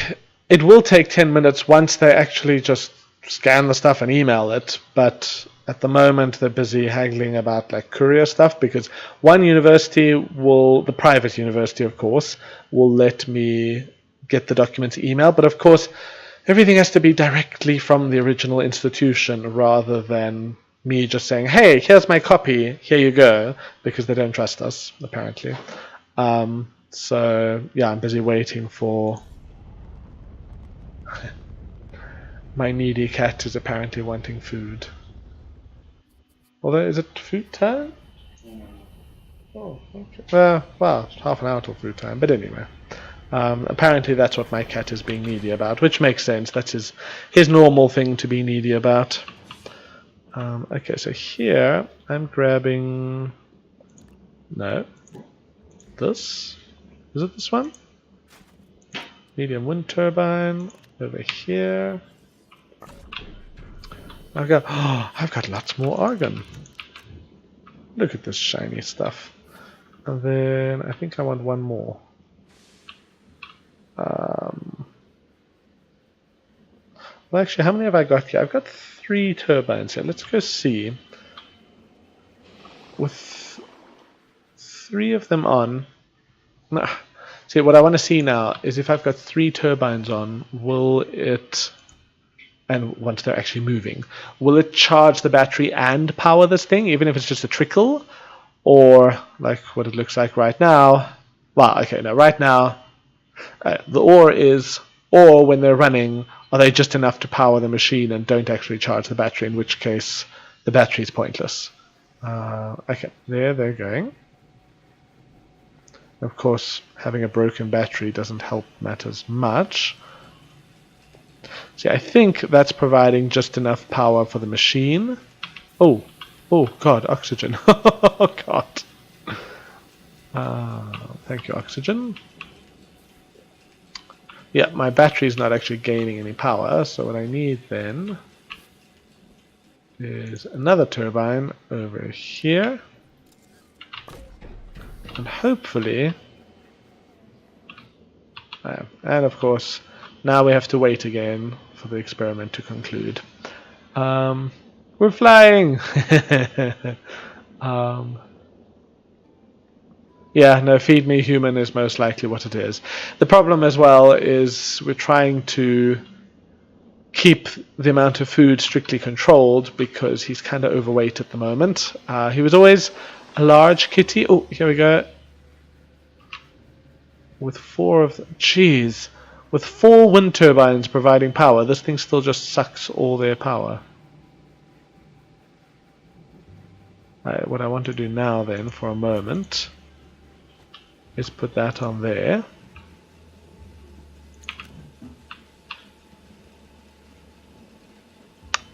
A: it will take 10 minutes once they actually just scan the stuff and email it, but at the moment they're busy haggling about like courier stuff, because one university the private university of course, will let me get the documents emailed, but of course everything has to be directly from the original institution rather than me just saying, hey, here's my copy, here you go, because they don't trust us, apparently. So yeah, I'm busy waiting for my needy cat is apparently wanting food. Although, is it food time? Oh, okay. Well, half an hour till food time. But anyway, apparently that's what my cat is being needy about, which makes sense. That's his normal thing to be needy about. Okay, so here I'm grabbing. No, this is it. This one, medium wind turbine over here. I've got lots more argon. Look at this shiny stuff. And then I think I want one more. Well, actually, how many have I got here? I've got 3 turbines here. Let's go see. With 3 of them on. No, see, what I want to see now is if I've got 3 turbines on, will it, and once they're actually moving, will it charge the battery and power this thing, even if it's just a trickle? Or, like what it looks like right now. Well, okay, no, right now, the ore is, or when they're running, are they just enough to power the machine and don't actually charge the battery, in which case the battery is pointless. Okay, there they're going. Of course, having a broken battery doesn't help matters much. See, I think that's providing just enough power for the machine. Oh god, oxygen. Oh god. Thank you, oxygen. Yeah, my battery is not actually gaining any power, so what I need then is another turbine over here. And hopefully... and of course, now we have to wait again for the experiment to conclude. We're flying! Yeah, no, feed me human is most likely what it is. The problem as well is we're trying to keep the amount of food strictly controlled because he's kind of overweight at the moment. He was always a large kitty. Oh, here we go. With 4 of them. Jeez. With 4 wind turbines providing power, this thing still just sucks all their power. What I want to do now then, for a moment, is put that on there.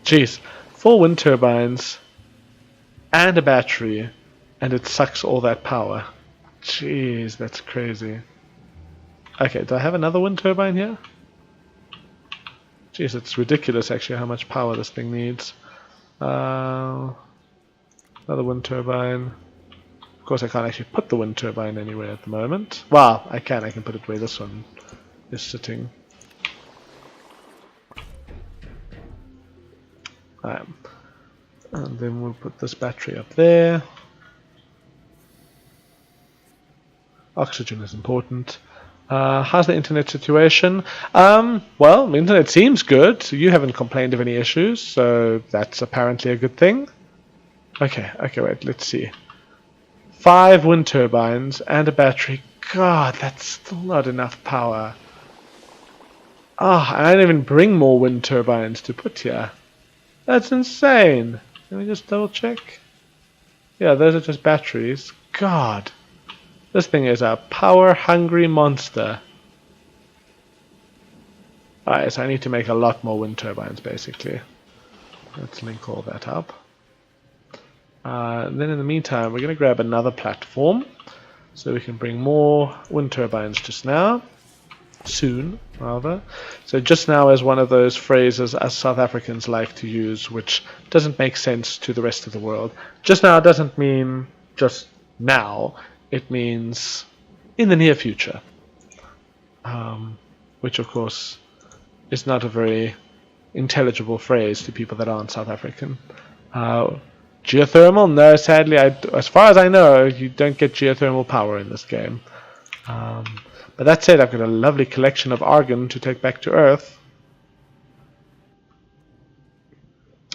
A: Jeez, 4 wind turbines and a battery, and it sucks all that power. Jeez, that's crazy. Okay, do I have another wind turbine here? Jeez, it's ridiculous actually how much power this thing needs. Another wind turbine. Of course, I can't actually put the wind turbine anywhere at the moment. Well, I can put it where this one is sitting. And then we'll put this battery up there. Oxygen is important. How's the internet situation? Well, the internet seems good. You haven't complained of any issues, so that's apparently a good thing. Okay, wait, let's see. 5 wind turbines and a battery. God, that's still not enough power. I didn't even bring more wind turbines to put here. That's insane. Let me just double check. Yeah, those are just batteries. God. This thing is a power-hungry monster. Alright, so I need to make a lot more wind turbines, basically. Let's link all that up. Then in the meantime, we're going to grab another platform so we can bring more wind turbines just now. Soon, rather. So just now is one of those phrases us South Africans like to use, which doesn't make sense to the rest of the world. Just now doesn't mean just now. It means in the near future. Which, of course, is not a very intelligible phrase to people that aren't South African. Geothermal? No, sadly, as far as I know, you don't get geothermal power in this game. But that said, I've got a lovely collection of argon to take back to Earth.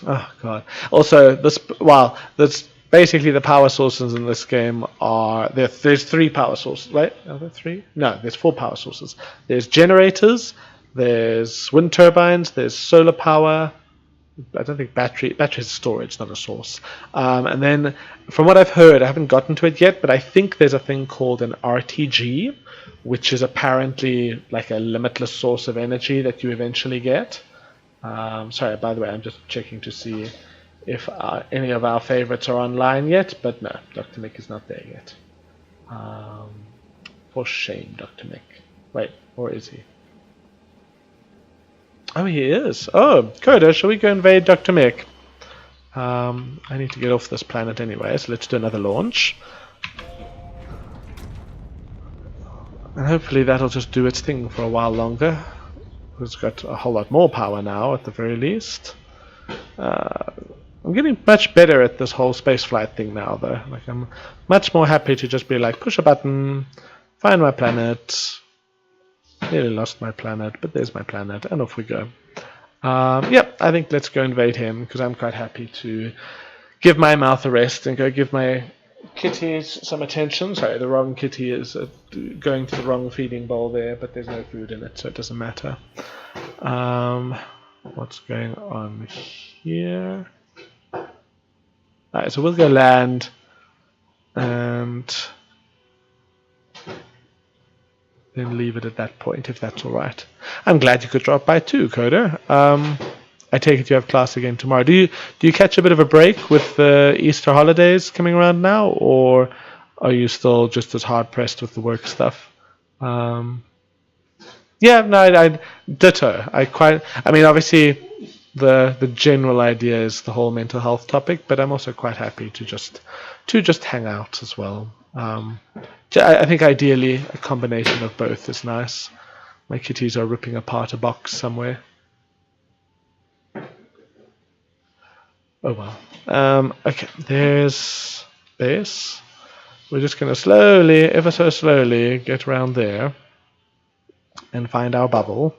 A: Oh, God. Also, this basically the power sources in this game are there's 3 power sources, right? Are there 3? No, there's 4 power sources. There's generators, there's wind turbines, there's solar power. I don't think battery is storage, not a source. And then from what I've heard, I haven't gotten to it yet, but I think there's a thing called an RTG, which is apparently like a limitless source of energy that you eventually get. Sorry, by the way, I'm just checking to see if any of our favorites are online yet, but no, Dr. Mick is not there yet. For shame, Dr. Mick. Wait, or is he? Oh, he is. Oh, Coda, shall we go invade Dr. Mick? I need to get off this planet anyway, so let's do another launch. And hopefully that'll just do its thing for a while longer. It's got a whole lot more power now, at the very least. I'm getting much better at this whole spaceflight thing now, though. Like, I'm much more happy to just be like, push a button, find my planet. Nearly lost my planet, but there's my planet, and off we go. Yep, I think let's go invade him, because I'm quite happy to give my mouth a rest and go give my kitties some attention. Sorry, the wrong kitty is going to the wrong feeding bowl there, but there's no food in it, so it doesn't matter. What's going on here? Alright, so we'll go land, and then leave it at that point, if that's alright. I'm glad you could drop by too, Coda. I take it you have class again tomorrow. Do you catch a bit of a break with the Easter holidays coming around now, or are you still just as hard pressed with the work stuff? Yeah, no, I ditto. I mean, obviously the general idea is the whole mental health topic, but I'm also quite happy to just hang out as well. I think ideally a combination of both is nice. My kitties are ripping apart a box somewhere. Oh well. Okay, there's base. We're just going to slowly, ever so slowly, get around there and find our bubble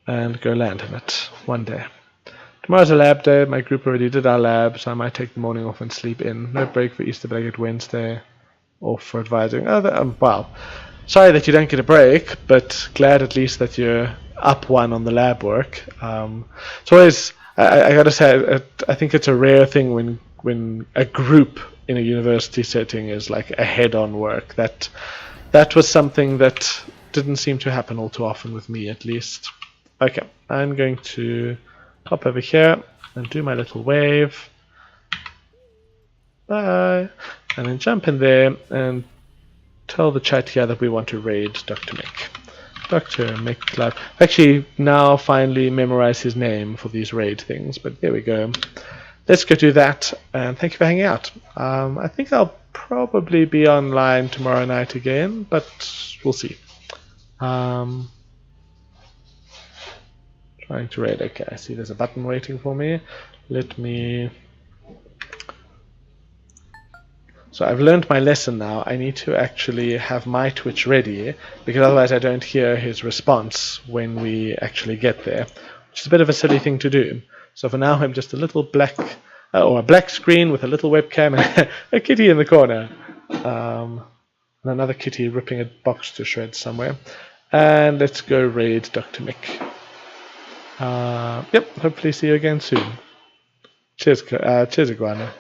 A: and go land in it one day. Tomorrow's a lab day. My group already did our lab, so I might take the morning off and sleep in. No break for Easter, but I get Wednesday off for advising. Well, sorry that you don't get a break, but glad at least that you're up one on the lab work. It's always, I gotta say, I think it's a rare thing when a group in a university setting is like ahead on work. That was something that didn't seem to happen all too often with me, at least. Okay, I'm going to hop over here and do my little wave. Bye. And then jump in there and tell the chat here that we want to raid Dr. Mick. Dr. Mick Live. Actually, now finally memorize his name for these raid things, but there we go. Let's go do that, and thank you for hanging out. I think I'll probably be online tomorrow night again, but we'll see. Trying to raid. Okay, I see there's a button waiting for me. Let me... So I've learned my lesson now. I need to actually have my Twitch ready, because otherwise I don't hear his response when we actually get there, which is a bit of a silly thing to do. So for now I'm just a little black, or a black screen with a little webcam and a kitty in the corner. And another kitty ripping a box to shreds somewhere. And let's go raid Dr. Mick. Yep, hopefully see you again soon. Cheers, cheers, Iguana.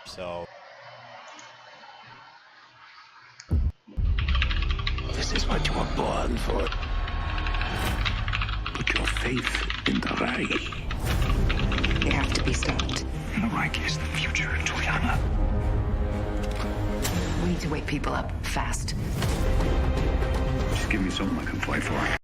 B: So
C: this is what you were born for. Put your faith in the Rai.
D: They have to be stopped.
C: The Reich is the future of Juliana.
D: We need to wake people up fast.
C: Just give me something I can fight for.